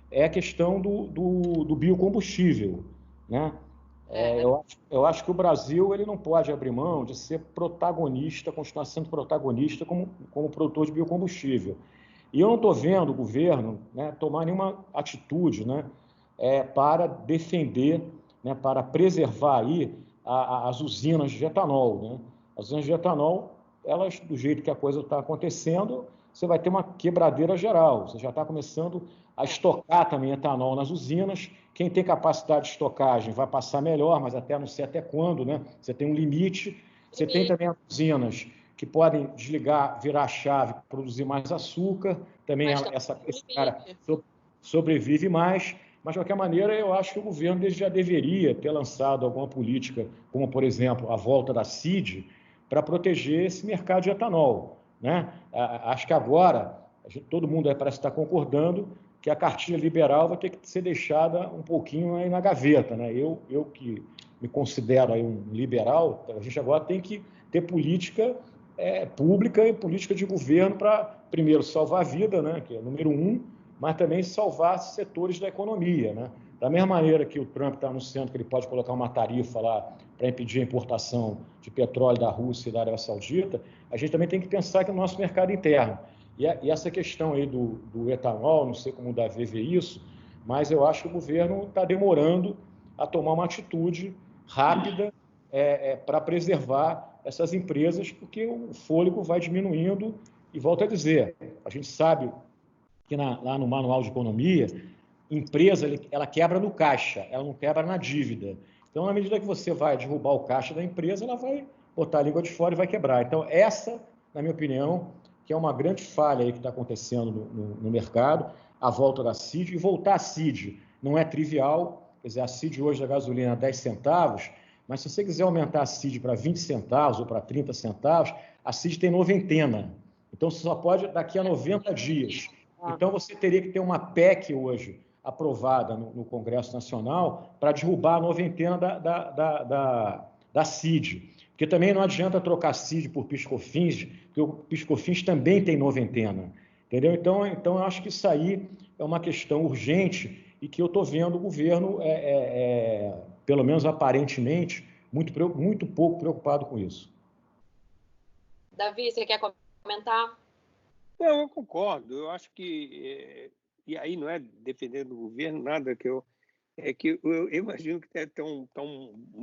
é a questão do biocombustível, né? Eu acho que o Brasil ele não pode abrir mão de ser protagonista, continuar sendo protagonista como produtor de biocombustível. E eu não estou vendo o governo, né, tomar nenhuma atitude, né, para defender, né, para preservar aí as usinas de etanol, né? As usinas de etanol, elas, do jeito que a coisa está acontecendo, você vai ter uma quebradeira geral. Você já está começando a estocar também etanol nas usinas. Quem tem capacidade de estocagem vai passar melhor, mas até não sei até quando, né? Você tem um limite. Você tem também as usinas que podem desligar, virar a chave, produzir mais açúcar. Também esse cara sobrevive mais. Mas, de qualquer maneira, eu acho que o governo já deveria ter lançado alguma política, como, por exemplo, a volta da CID, para proteger esse mercado de etanol, né? Acho que agora, todo mundo parece estar concordando que a cartilha liberal vai ter que ser deixada um pouquinho aí na gaveta, né? Eu que me considero aí um liberal, a gente agora tem que ter política pública e política de governo para, primeiro, salvar a vida, né? Que é número 1, mas também salvar setores da economia, né? Da mesma maneira que o Trump está anunciando que ele pode colocar uma tarifa lá para impedir a importação de petróleo da Rússia e da Arábia Saudita, a gente também tem que pensar que no nosso mercado interno. E essa questão aí do etanol, não sei como o Davi vê isso, mas eu acho que o governo está demorando a tomar uma atitude rápida para preservar essas empresas, porque o fôlego vai diminuindo. E volto a dizer, a gente sabe que lá no Manual de Economia, empresa ela quebra no caixa, ela não quebra na dívida. Então, na medida que você vai derrubar o caixa da empresa, ela vai botar a língua de fora e vai quebrar. Então, essa, na minha opinião, que é uma grande falha aí que está acontecendo no mercado, a volta da CID. E voltar à CID não é trivial, quer dizer, a CID hoje da gasolina é 10 centavos, mas se você quiser aumentar a CID para 20 centavos ou para 30 centavos, a CID tem noventena. Então, você só pode daqui a 90 dias. Então, você teria que ter uma PEC hoje aprovada no Congresso Nacional para derrubar a noventena da CID. Porque também não adianta trocar CID por PIS/COFINS, porque o PIS/COFINS também tem noventena. Entendeu? Então, eu acho que isso aí é uma questão urgente e que eu estou vendo o governo, pelo menos aparentemente, muito pouco preocupado com isso. Davi, você quer comentar? Não, eu concordo. Eu acho que, e aí não é defendendo o governo, nada que eu... É que eu imagino que deve ter um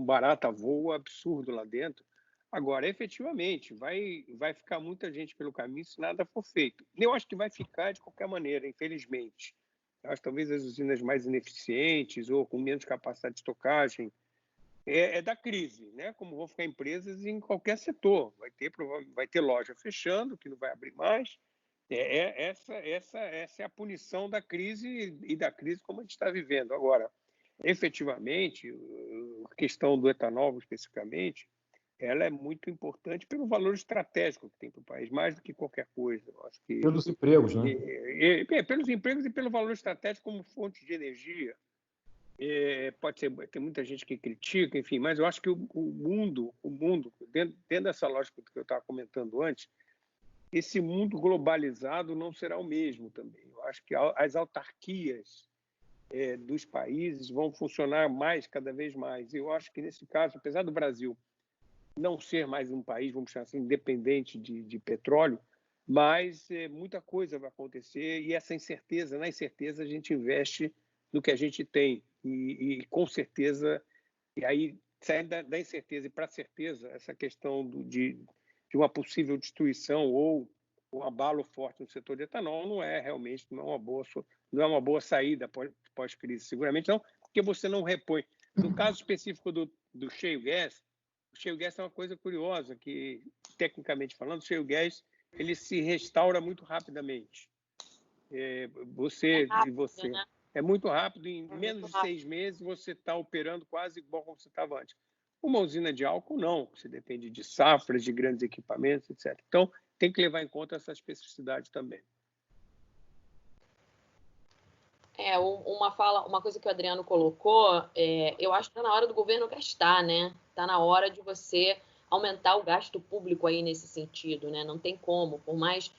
barata-voo absurdo lá dentro. Agora, efetivamente, vai ficar muita gente pelo caminho se nada for feito. Eu acho que vai ficar de qualquer maneira, infelizmente. Eu acho que talvez as usinas mais ineficientes ou com menos capacidade de estocagem da crise, né? Como vão ficar empresas em qualquer setor. Vai ter loja fechando, que não vai abrir mais. Essa é a punição da crise e da crise como a gente está vivendo agora. Efetivamente, a questão do etanol, especificamente, ela é muito importante pelo valor estratégico que tem para o país, mais do que qualquer coisa. Eu acho que, pelos empregos, né? Pelos empregos e pelo valor estratégico como fonte de energia. Pode ser, tem muita gente que critica, enfim, mas eu acho que o mundo dentro dessa lógica que eu estava comentando antes, esse mundo globalizado não será o mesmo também. Eu acho que as autarquias dos países vão funcionar cada vez mais. Eu acho que, nesse caso, apesar do Brasil não ser mais um país, vamos chamar assim, independente de petróleo, mas muita coisa vai acontecer e na incerteza a gente investe no que a gente tem. E com certeza, e aí, saindo da incerteza e para a certeza, essa questão de uma possível destruição ou um abalo forte no setor de etanol não é uma boa saída pós-crise, seguramente não, porque você não repõe. No caso específico do shale gas, o shale gas é uma coisa curiosa, que, tecnicamente falando, o shale gas ele se restaura muito rapidamente. Né? É muito rápido, em menos de 6 meses você está operando quase igual como você estava antes. Uma usina de álcool, não, você depende de safras, de grandes equipamentos, etc. Então, tem que levar em conta essa especificidade também. Uma coisa que o Adriano colocou, eu acho que está na hora do governo gastar, né? Está na hora de você aumentar o gasto público aí nesse sentido, né? Não tem como, por mais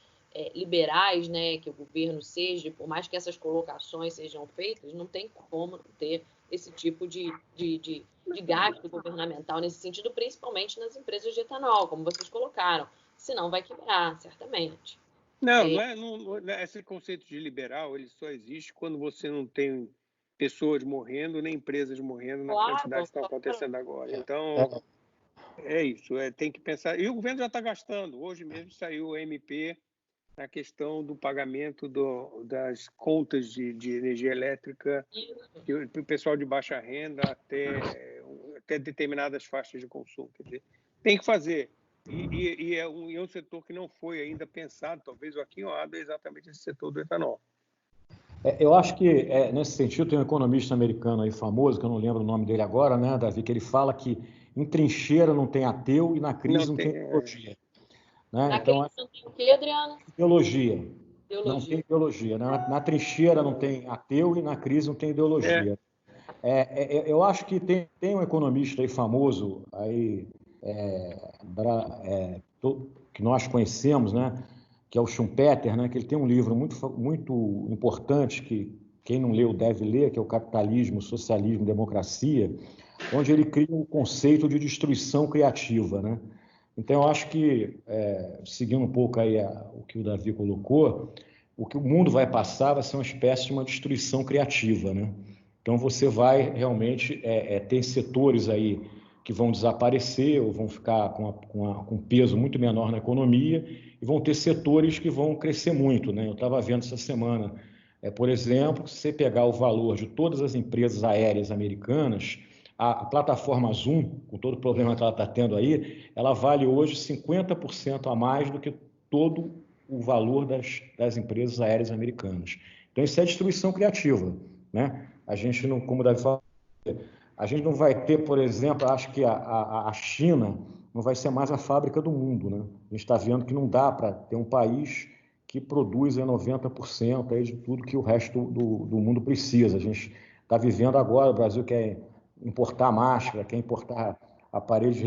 liberais, né, que o governo seja, por mais que essas colocações sejam feitas, não tem como ter esse tipo de gasto governamental nesse sentido, principalmente nas empresas de etanol, como vocês colocaram. Senão vai quebrar, certamente. Não, esse conceito de liberal, ele só existe quando você não tem pessoas morrendo, nem empresas morrendo na quantidade que estão acontecendo agora. Então, é isso, tem que pensar. E o governo já está gastando. Hoje mesmo saiu o MP na questão do pagamento das contas de energia elétrica para o pessoal de baixa renda até determinadas faixas de consumo. Quer dizer, tem que fazer. E é um setor que não foi ainda pensado, talvez o aquinhoado, é exatamente esse setor do etanol. Eu acho que, nesse sentido, tem um economista americano aí famoso, que eu não lembro o nome dele agora, né, Davi, que ele fala que em trincheira não tem ateu e na crise não tem ideologia. Né? Na então, crise não tem o quê, Adriano? Ideologia. Não tem ideologia. Na trincheira não tem ateu e na crise não tem ideologia. Eu acho que tem um economista aí famoso aí, que nós conhecemos, né, que é o Schumpeter, né, que ele tem um livro muito importante que quem não leu deve ler, que é o Capitalismo, Socialismo, Democracia, onde ele cria um conceito de destruição criativa, né? Então, eu acho que, seguindo um pouco aí o que o Davi colocou, o que o mundo vai passar vai ser uma espécie de uma destruição criativa, né? Então, você vai realmente ter setores aí que vão desaparecer ou vão ficar com peso muito menor na economia e vão ter setores que vão crescer muito, né? Eu estava vendo essa semana, por exemplo, se você pegar o valor de todas as empresas aéreas americanas, a plataforma Zoom, com todo o problema que ela está tendo aí, ela vale hoje 50% a mais do que todo o valor das empresas aéreas americanas. Então, isso é destruição criativa, né? A gente não, como o Davi falou, a gente não vai ter, por exemplo, acho que a China não vai ser mais a fábrica do mundo, né? A gente está vendo que não dá para ter um país que produz 90% aí de tudo que o resto do mundo precisa. A gente está vivendo agora, o Brasil quer importar máscara, quer importar aparelhos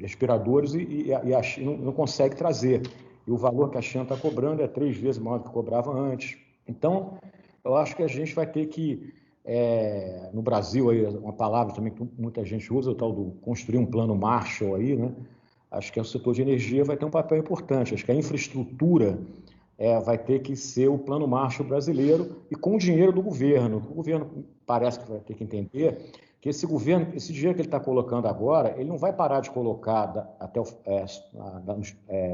respiradores e a China não consegue trazer. E o valor que a China está cobrando é 3 vezes maior do que cobrava antes. Então, eu acho que a gente vai ter que, no Brasil, aí, uma palavra também que muita gente usa, o tal do construir um plano Marshall aí, né? Acho que o setor de energia vai ter um papel importante. Acho que a infraestrutura vai ter que ser o plano Marshall brasileiro e com o dinheiro do governo. O governo parece que vai ter que entender que esse dinheiro que ele está colocando agora, ele não vai parar de colocar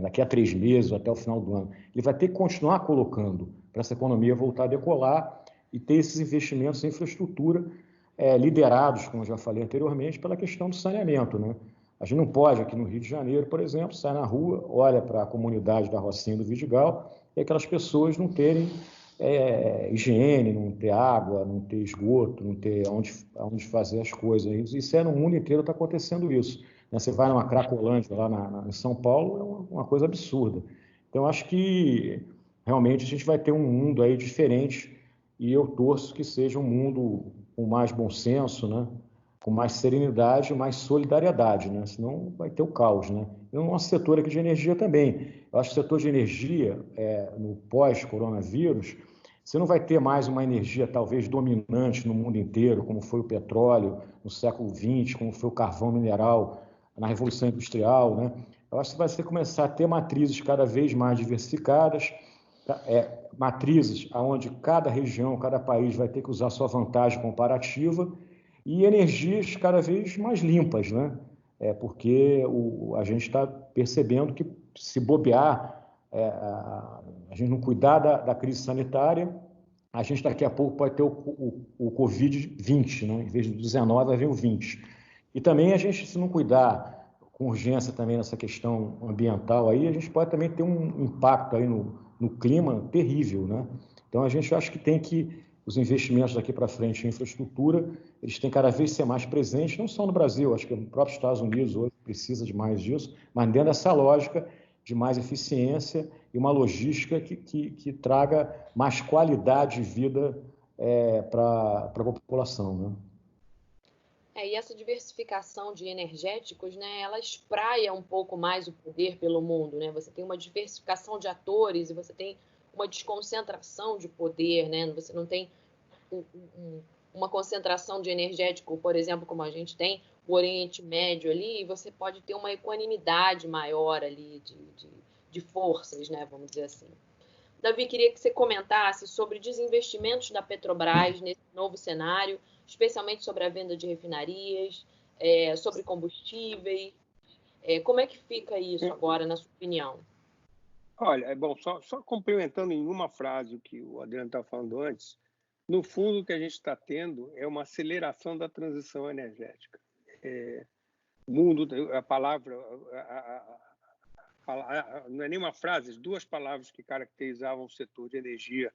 daqui a 3 meses, até o final do ano. Ele vai ter que continuar colocando para essa economia voltar a decolar e ter esses investimentos em infraestrutura liderados, como eu já falei anteriormente, pela questão do saneamento, né? A gente não pode, aqui no Rio de Janeiro, por exemplo, sair na rua, olha para a comunidade da Rocinha do Vidigal e aquelas pessoas não terem higiene, não ter água, não ter esgoto, não ter onde fazer as coisas. Isso no mundo inteiro está acontecendo isso. Você vai numa Cracolândia lá em São Paulo, é uma coisa absurda. Então, acho que realmente a gente vai ter um mundo aí diferente e eu torço que seja um mundo com mais bom senso, né? Com mais serenidade e mais solidariedade, né? Senão vai ter o caos, né? E o nosso setor aqui de energia também. Eu acho que o setor de energia, no pós-coronavírus, você não vai ter mais uma energia talvez dominante no mundo inteiro, como foi o petróleo no século XX, como foi o carvão mineral na Revolução Industrial, né? Eu acho que você vai começar a ter matrizes cada vez mais diversificadas, matrizes onde cada região, cada país vai ter que usar sua vantagem comparativa e energias cada vez mais limpas, né? Porque a gente está percebendo que se bobear, a gente não cuidar da crise sanitária, a gente daqui a pouco pode ter o Covid-20, né? Em vez do 19 vai vir o 20. E também a gente, se não cuidar com urgência também nessa questão ambiental aí, a gente pode também ter um impacto aí no clima terrível, né? Então a gente acha que os investimentos daqui para frente em infraestrutura, eles têm cada vez ser mais presentes, não só no Brasil, acho que o próprio Estados Unidos hoje precisa de mais disso, mas dentro dessa lógica de mais eficiência e uma logística que traga mais qualidade de vida para a população, né? E essa diversificação de energéticos, né, ela espraia um pouco mais o poder pelo mundo, né? Você tem uma diversificação de atores e você tem uma desconcentração de poder, né? Você não tem uma concentração de energético, por exemplo, como a gente tem o Oriente Médio ali, e você pode ter uma equanimidade maior ali de forças, né? Vamos dizer assim. Davi, queria que você comentasse sobre desinvestimentos da Petrobras nesse novo cenário, especialmente sobre a venda de refinarias, sobre combustíveis. Como é que fica isso agora, na sua opinião? Olha, bom, só complementando em uma frase o que o Adriano estava falando antes, no fundo o que a gente está tendo é uma aceleração da transição energética. O mundo, a palavra, não é nem uma frase, as duas palavras que caracterizavam o setor de energia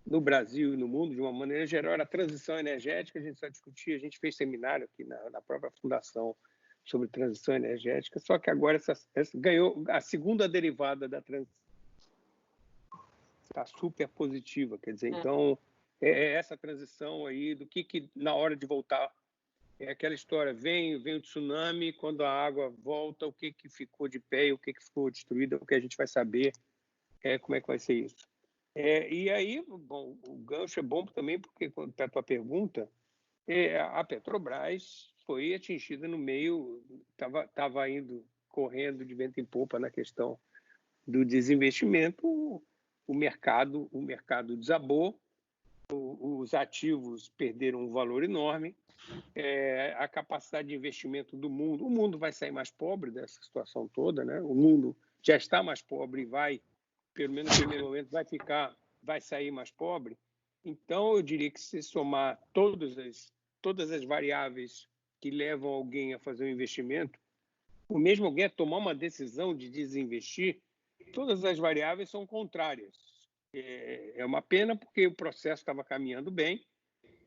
no Brasil e no mundo, de uma maneira geral, era a transição energética. A gente só discutia, a gente fez seminário aqui na própria fundação sobre transição energética, só que agora essa ganhou a segunda derivada da transição, está super positiva, quer dizer, então essa transição aí do que na hora de voltar é aquela história, vem o tsunami, quando a água volta, o que ficou de pé, o que ficou destruído, o que a gente vai saber como é que vai ser isso. E aí, bom, o gancho é bom também porque, para a tua pergunta, a Petrobras foi atingida no meio, estava indo correndo de vento em popa na questão do desinvestimento, o mercado desabou, os ativos perderam um valor enorme, a capacidade de investimento do mundo, o mundo vai sair mais pobre dessa situação toda, né? O mundo já está mais pobre e vai, pelo menos no primeiro momento, vai sair mais pobre. Então, eu diria que se somar todas as variáveis que levam alguém a fazer um investimento, ou mesmo alguém a tomar uma decisão de desinvestir, todas as variáveis são contrárias. É uma pena porque o processo estava caminhando bem,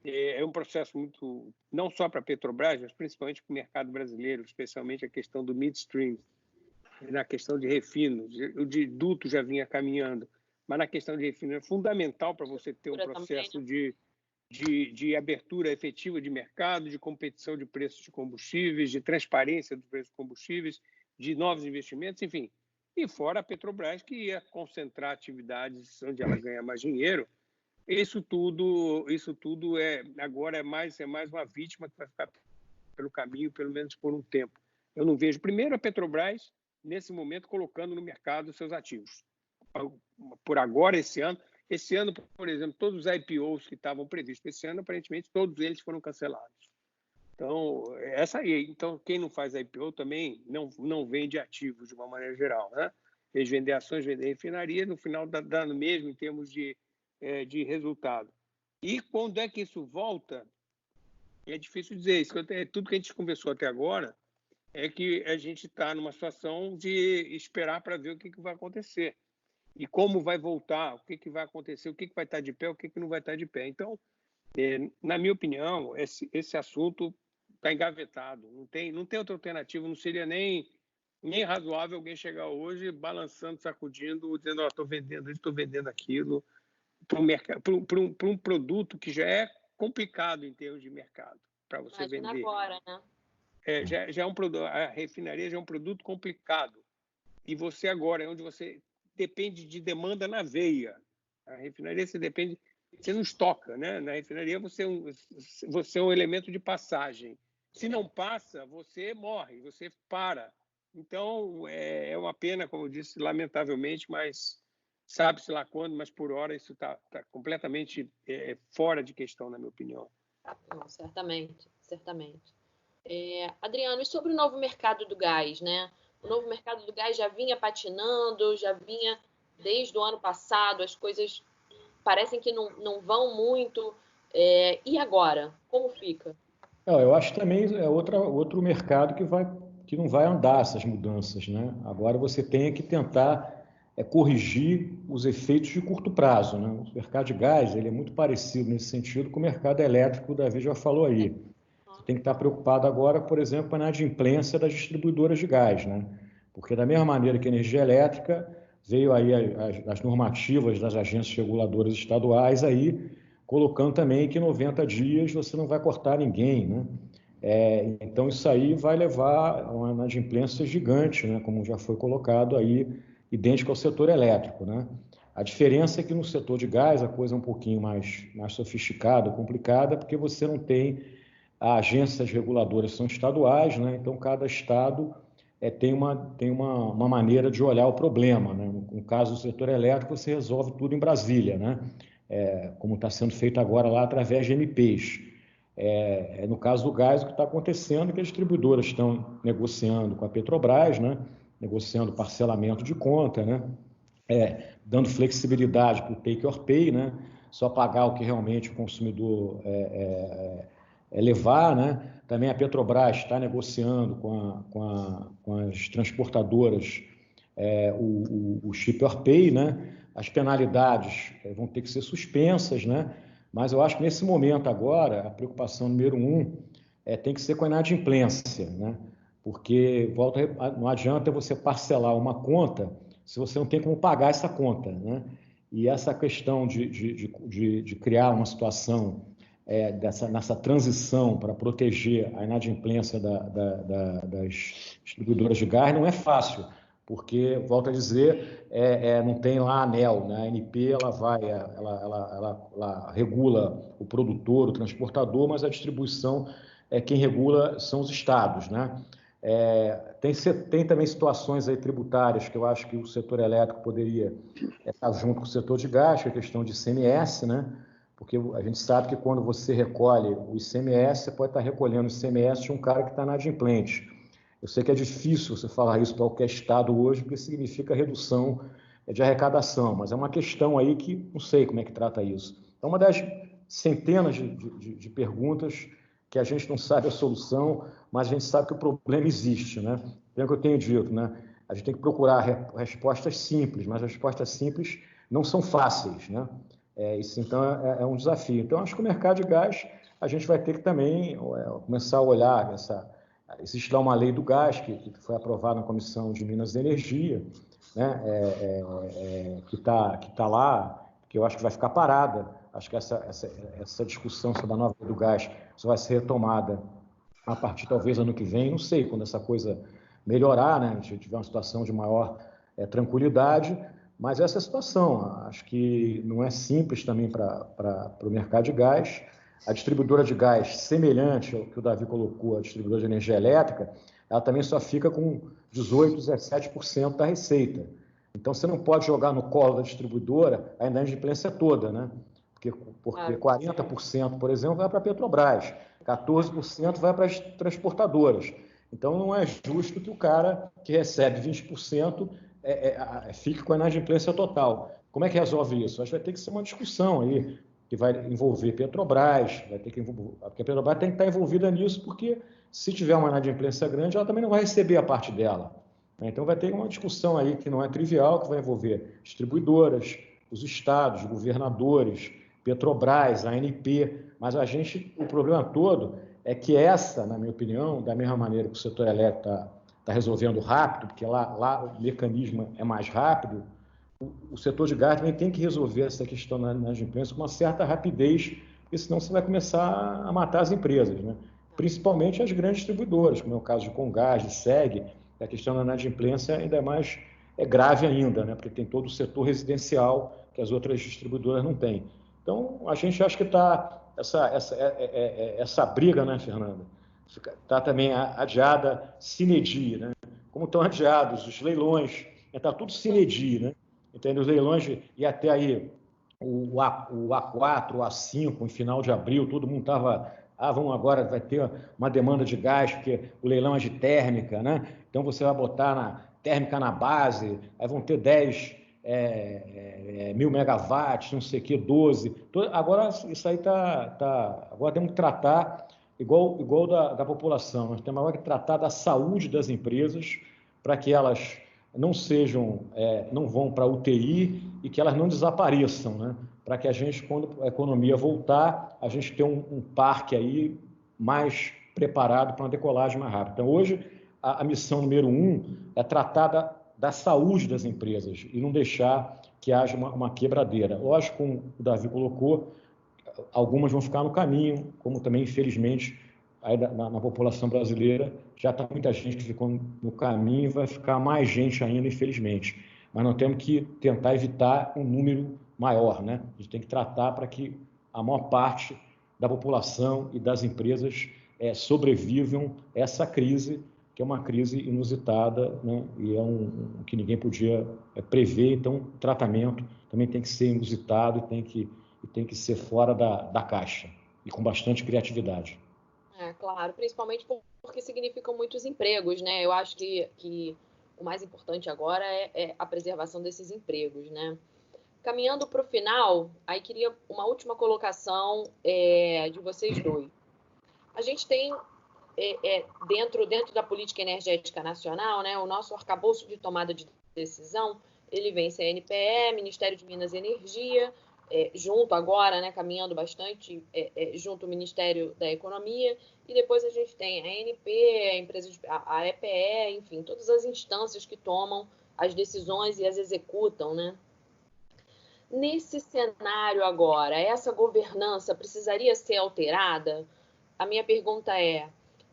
é um processo muito, não só para a Petrobras, mas principalmente para o mercado brasileiro, especialmente a questão do midstream, na questão de refino, o de duto já vinha caminhando, mas na questão de refino é fundamental para você ter um processo de abertura efetiva de mercado, de competição de preços de combustíveis, de transparência dos preços de combustíveis, de novos investimentos, enfim. E fora a Petrobras, que ia concentrar atividades onde ela ganha mais dinheiro. Isso tudo agora é mais uma vítima que vai ficar pelo caminho, pelo menos por um tempo. Eu não vejo, primeiro, a Petrobras, nesse momento, colocando no mercado seus ativos. Por agora, esse ano, por exemplo, todos os IPOs que estavam previstos esse ano, aparentemente, todos eles foram cancelados. Então, quem não faz IPO também não vende ativos de uma maneira geral, né? Eles vendem ações, vendem refinaria, no final dá no mesmo em termos de resultado. E quando é que isso volta? É difícil dizer. Tudo que a gente conversou até agora é que a gente está numa situação de esperar para ver o que vai acontecer e como vai voltar, o que vai acontecer, o que vai estar de pé, o que não vai estar de pé. Então, na minha opinião, esse assunto está engavetado. Não tem outra alternativa. Não seria nem razoável alguém chegar hoje balançando, sacudindo, dizendo: estou vendendo isso, estou vendendo aquilo, para um produto que já é complicado em termos de mercado para você vender. Agora, né? Já é um produto, a refinaria já é um produto complicado. E você agora, onde você depende de demanda na veia. A refinaria você não estoca, né? Na refinaria você é um elemento de passagem. Se não passa, você morre, você para. Então, é uma pena, como eu disse, lamentavelmente, mas sabe-se lá quando, mas por hora isso está completamente fora de questão, na minha opinião. Não, certamente. Adriano, e sobre o novo mercado do gás, né? O novo mercado do gás já vinha patinando, desde o ano passado, as coisas parecem que não vão muito. E agora? Como fica? Eu acho que também é outro mercado que não vai andar essas mudanças, né? Agora você tem que tentar corrigir os efeitos de curto prazo, né? O mercado de gás ele é muito parecido nesse sentido com o mercado elétrico, o Davi já falou aí. Você tem que estar preocupado agora, por exemplo, com a inadimplência das distribuidoras de gás, né? Porque da mesma maneira que a energia elétrica, veio aí as normativas das agências reguladoras estaduais aí, colocando também que em 90 dias você não vai cortar ninguém, né? Então, isso aí vai levar a uma inadimplência gigante, né, como já foi colocado aí, idêntico ao setor elétrico, né? A diferença é que no setor de gás a coisa é um pouquinho mais sofisticada, complicada, porque você não tem as agências reguladoras são estaduais, né? Então cada estado tem uma maneira de olhar o problema, né? No caso do setor elétrico, você resolve tudo em Brasília, né? Como está sendo feito agora lá através de MPs. No caso do gás, o que está acontecendo é que as distribuidoras estão negociando com a Petrobras, né? Negociando parcelamento de conta, né? Dando flexibilidade para o take or pay, né? Só pagar o que realmente o consumidor levar, né? Também a Petrobras está negociando com as transportadoras o ship or pay, né? As penalidades vão ter que ser suspensas, né? Mas eu acho que nesse momento agora, a preocupação número 1 tem que ser com a inadimplência, né? Porque não adianta você parcelar uma conta se você não tem como pagar essa conta, né? E essa questão de criar uma situação nessa transição para proteger a inadimplência das distribuidoras de gás não é fácil, porque, volto a dizer, não tem lá a ANEEL, né? A ANP ela regula o produtor, o transportador, mas a distribuição, quem regula são os estados, né? Tem também situações aí tributárias que eu acho que o setor elétrico poderia estar junto com o setor de gás, que é a questão de ICMS, né? Porque a gente sabe que quando você recolhe o ICMS, você pode estar recolhendo o ICMS de um cara que está inadimplente. Eu sei que é difícil você falar isso para qualquer estado hoje, porque significa redução de arrecadação, mas é uma questão aí que não sei como é que trata isso. É uma das centenas de perguntas que a gente não sabe a solução, mas a gente sabe que o problema existe, né? É o que eu tenho dito, né? A gente tem que procurar respostas simples, mas as respostas simples não são fáceis, né? Isso, então, é um desafio. Então, acho que o mercado de gás, a gente vai ter que também começar a olhar existe lá uma lei do gás que foi aprovada na Comissão de Minas e Energia, né? Que tá lá, que eu acho que vai ficar parada. Acho que essa discussão sobre a nova lei do gás só vai ser retomada a partir, talvez, ano que vem, não sei, quando essa coisa melhorar, né? A gente tiver uma situação de maior tranquilidade, mas essa é a situação. Acho que não é simples também para o mercado de gás. A distribuidora de gás, semelhante ao que o Davi colocou, a distribuidora de energia elétrica, ela também só fica com 18%, 17% da receita. Então, você não pode jogar no colo da distribuidora a inadimplência toda, né? Porque 40%, por exemplo, vai para a Petrobras, 14% vai para as transportadoras. Então, não é justo que o cara que recebe 20% fique com a inadimplência total. Como é que resolve isso? Acho que vai ter que ser uma discussão aí, que vai envolver Petrobras, porque a Petrobras tem que estar envolvida nisso, porque se tiver uma inadimplência grande, ela também não vai receber a parte dela. Então, vai ter uma discussão aí que não é trivial, que vai envolver distribuidoras, os estados, governadores, Petrobras, a ANP, mas o problema todo é que na minha opinião, da mesma maneira que o setor elétrico está resolvendo rápido, porque lá o mecanismo é mais rápido, o setor de gás também tem que resolver essa questão na inadimplência com uma certa rapidez, porque senão você vai começar a matar as empresas, né? Principalmente as grandes distribuidoras, como é o caso de Comgás, de SEG, a questão da inadimplência ainda é mais grave ainda, né? Porque tem todo o setor residencial que as outras distribuidoras não têm. Então, a gente acha que está essa briga, né, Fernanda? Está também adiada sine die, né? Como estão adiados os leilões, está tudo sine die, né? Entendeu? Os leilões, e até aí o A4, o A5, em final de abril, todo mundo estava, vamos agora, vai ter uma demanda de gás, porque o leilão é de térmica, né? Então você vai botar na térmica na base, aí vão ter 10 mil megawatts, não sei o que, 12. Agora isso aí agora temos que tratar igual da população, nós temos agora que tratar da saúde das empresas para que elas não vão para a UTI e que elas não desapareçam, né? Para que a gente, quando a economia voltar, a gente tenha um parque aí mais preparado para uma decolagem mais rápida. Então, hoje, a missão número 1 é tratar da saúde das empresas e não deixar que haja uma quebradeira. Lógico, como o Davi colocou, algumas vão ficar no caminho, como também, infelizmente, aí na população brasileira já está muita gente que ficou no caminho e vai ficar mais gente ainda, infelizmente. Mas nós temos que tentar evitar um número maior, né? A gente tem que tratar para que a maior parte da população e das empresas sobrevivam a essa crise, que é uma crise inusitada, né? E é que ninguém podia prever. Então, o tratamento também tem que ser inusitado e tem que ser fora da caixa e com bastante criatividade. Claro, principalmente porque significam muitos empregos, né? Eu acho que o mais importante agora é a preservação desses empregos, né? Caminhando para o final, aí queria uma última colocação de vocês dois. A gente tem dentro da política energética nacional, né, o nosso arcabouço de tomada de decisão, ele vem CNPE, Ministério de Minas e Energia, junto agora, né, caminhando bastante, junto ao Ministério da Economia, e depois a gente tem a ANP, a EPE, enfim, todas as instâncias que tomam as decisões e as executam, né? Nesse cenário agora, essa governança precisaria ser alterada? A minha pergunta é: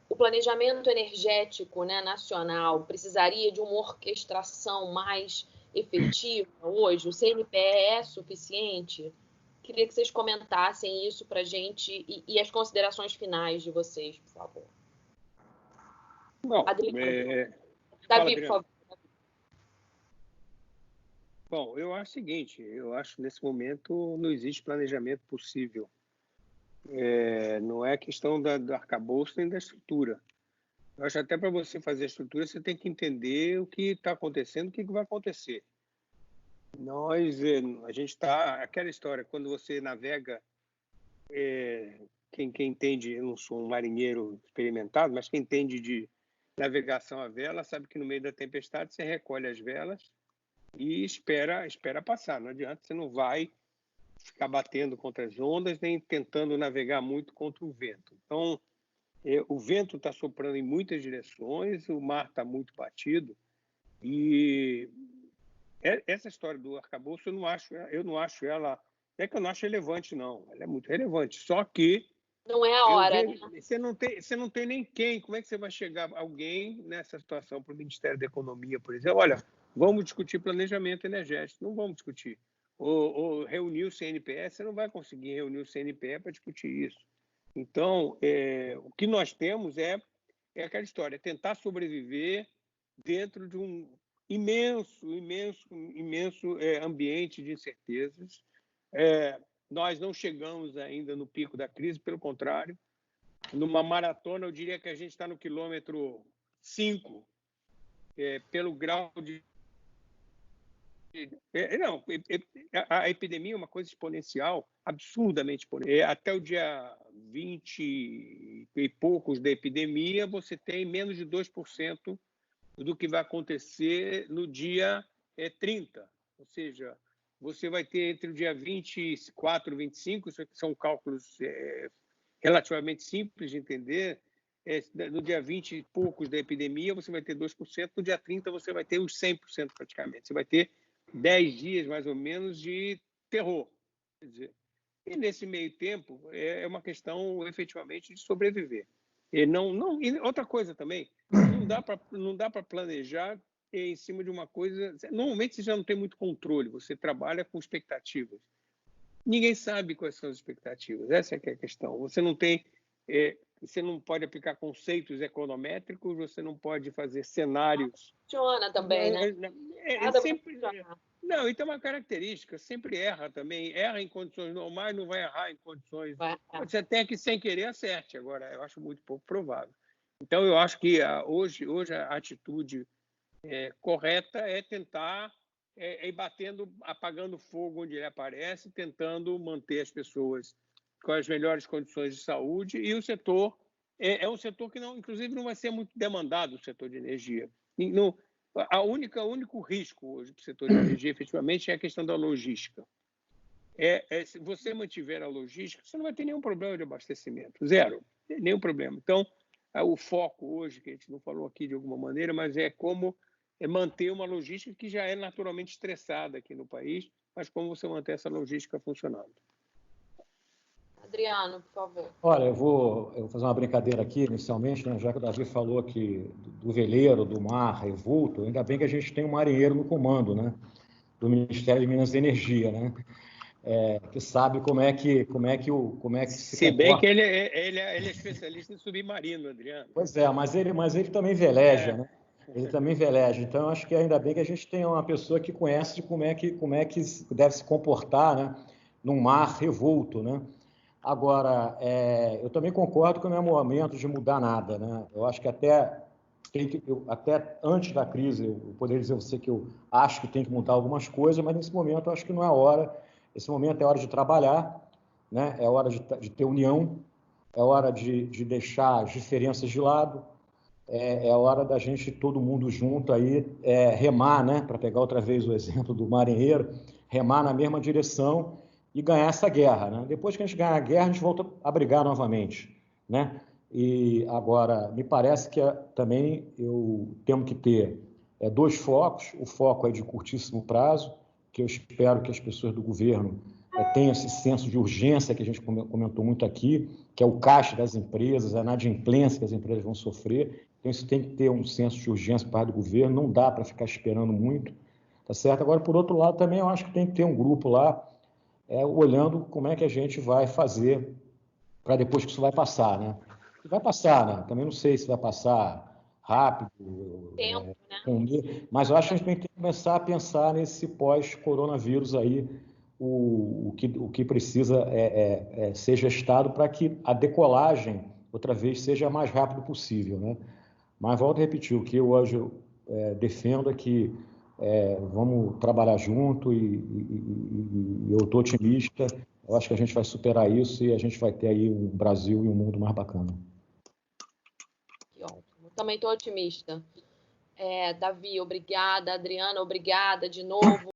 o planejamento energético, né, nacional precisaria de uma orquestração mais efetiva hoje? O CNPE é suficiente? Queria que vocês comentassem isso para a gente e as considerações finais de vocês, por favor. Bom, Davi, por favor. Bom, eu acho o seguinte, eu acho que nesse momento não existe planejamento possível. Não é questão do arcabouço nem da estrutura. Eu acho até para você fazer a estrutura, você tem que entender o que está acontecendo, o que vai acontecer. A gente está... Aquela história, quando você navega, quem entende, eu não sou um marinheiro experimentado, mas quem entende de navegação à vela sabe que no meio da tempestade você recolhe as velas e espera passar. Não adianta, você não vai ficar batendo contra as ondas, nem tentando navegar muito contra o vento. Então, o vento está soprando em muitas direções, o mar está muito batido, e essa história do arcabouço eu não acho ela... É que eu não acho relevante, não. Ela é muito relevante, só que... Não é a hora, né? Você não tem nem quem. Como é que você vai chegar alguém nessa situação para o Ministério da Economia, por exemplo? Olha, vamos discutir planejamento energético. Não vamos discutir. Ou reunir o CNPE, você não vai conseguir reunir o CNPE para discutir isso. Então, o que nós temos é aquela história, tentar sobreviver dentro de um imenso ambiente de incertezas. Nós não chegamos ainda no pico da crise, pelo contrário. Numa maratona, eu diria que a gente está no quilômetro 5, pelo grau de... Não, a epidemia é uma coisa exponencial, absurdamente exponencial. Até o dia 20 e poucos da epidemia, você tem menos de 2% do que vai acontecer no dia 30. Ou seja, você vai ter entre o dia 24 e 25, isso aqui são cálculos relativamente simples de entender, no dia 20 e poucos da epidemia, você vai ter 2%, no dia 30 você vai ter uns 100% praticamente. Você vai ter 10 dias, mais ou menos, de terror. Quer dizer, e nesse meio tempo, é uma questão, efetivamente, de sobreviver. E outra coisa também, não dá para planejar em cima de uma coisa... Normalmente, você já não tem muito controle, você trabalha com expectativas. Ninguém sabe quais são as expectativas, essa é que é a questão. Você não tem... Você não pode aplicar conceitos econométricos, você não pode fazer cenários... Funciona também, né? Não, e tem uma característica, sempre erra também. Erra em condições normais, não vai errar em condições... Você até que, sem querer, acerte. Agora, eu acho muito pouco provável. Então, eu acho que hoje a atitude correta é tentar ir batendo, apagando fogo onde ele aparece, tentando manter as pessoas com as melhores condições de saúde, e o setor é um setor que, inclusive, não vai ser muito demandado, o setor de energia. O único risco hoje para o setor de energia, efetivamente, é a questão da logística. Se você mantiver a logística, você não vai ter nenhum problema de abastecimento. Zero. Nenhum problema. Então, o foco hoje, que a gente não falou aqui de alguma maneira, mas é como manter uma logística que já é naturalmente estressada aqui no país, mas como você manter essa logística funcionando. Adriano, por favor. Olha, eu vou fazer uma brincadeira aqui inicialmente, né? Já que o Davi falou aqui do veleiro, do mar revolto, ainda bem que a gente tem um marinheiro no comando, né? Do Ministério de Minas e Energia, né? Que sabe como é que se Se bem comporta. que ele é especialista em submarino, Adriano. Pois é, mas ele também veleja, né? Ele também veleja. Então, eu acho que ainda bem que a gente tem uma pessoa que conhece como é que deve se comportar, né? Num mar revolto, né? Agora, eu também concordo que não é momento de mudar nada, né? Eu acho que até antes da crise, eu poderia dizer a você que eu acho que tem que mudar algumas coisas, mas nesse momento eu acho que não é hora. Esse momento é hora de trabalhar, né? É hora de ter união, é hora de deixar as diferenças de lado, é hora da gente, todo mundo junto aí, remar, né? Para pegar outra vez o exemplo do marinheiro, remar na mesma direção e ganhar essa guerra, né? Depois que a gente ganhar a guerra, a gente volta a brigar novamente, né? E agora, me parece que também temos que ter dois focos. O foco é de curtíssimo prazo, que eu espero que as pessoas do governo tenham esse senso de urgência que a gente comentou muito aqui, que é o caixa das empresas, a inadimplência que as empresas vão sofrer. Então, isso tem que ter um senso de urgência por parte do governo, não dá para ficar esperando muito, tá certo? Agora, por outro lado, também eu acho que tem que ter um grupo lá olhando como é que a gente vai fazer para depois que isso vai passar, né? E vai passar, né? Também não sei se vai passar rápido, Tempo, né? mas eu acho que a gente tem que começar a pensar nesse pós-coronavírus aí, o que precisa ser gestado para que a decolagem, outra vez, seja a mais rápido possível, né? Mas volto a repetir, o que eu hoje defendo é que vamos trabalhar junto e eu estou otimista. Eu acho que a gente vai superar isso e a gente vai ter aí um Brasil e um mundo mais bacana. Que ótimo. Também estou otimista. Davi, obrigada. Adriana, obrigada de novo.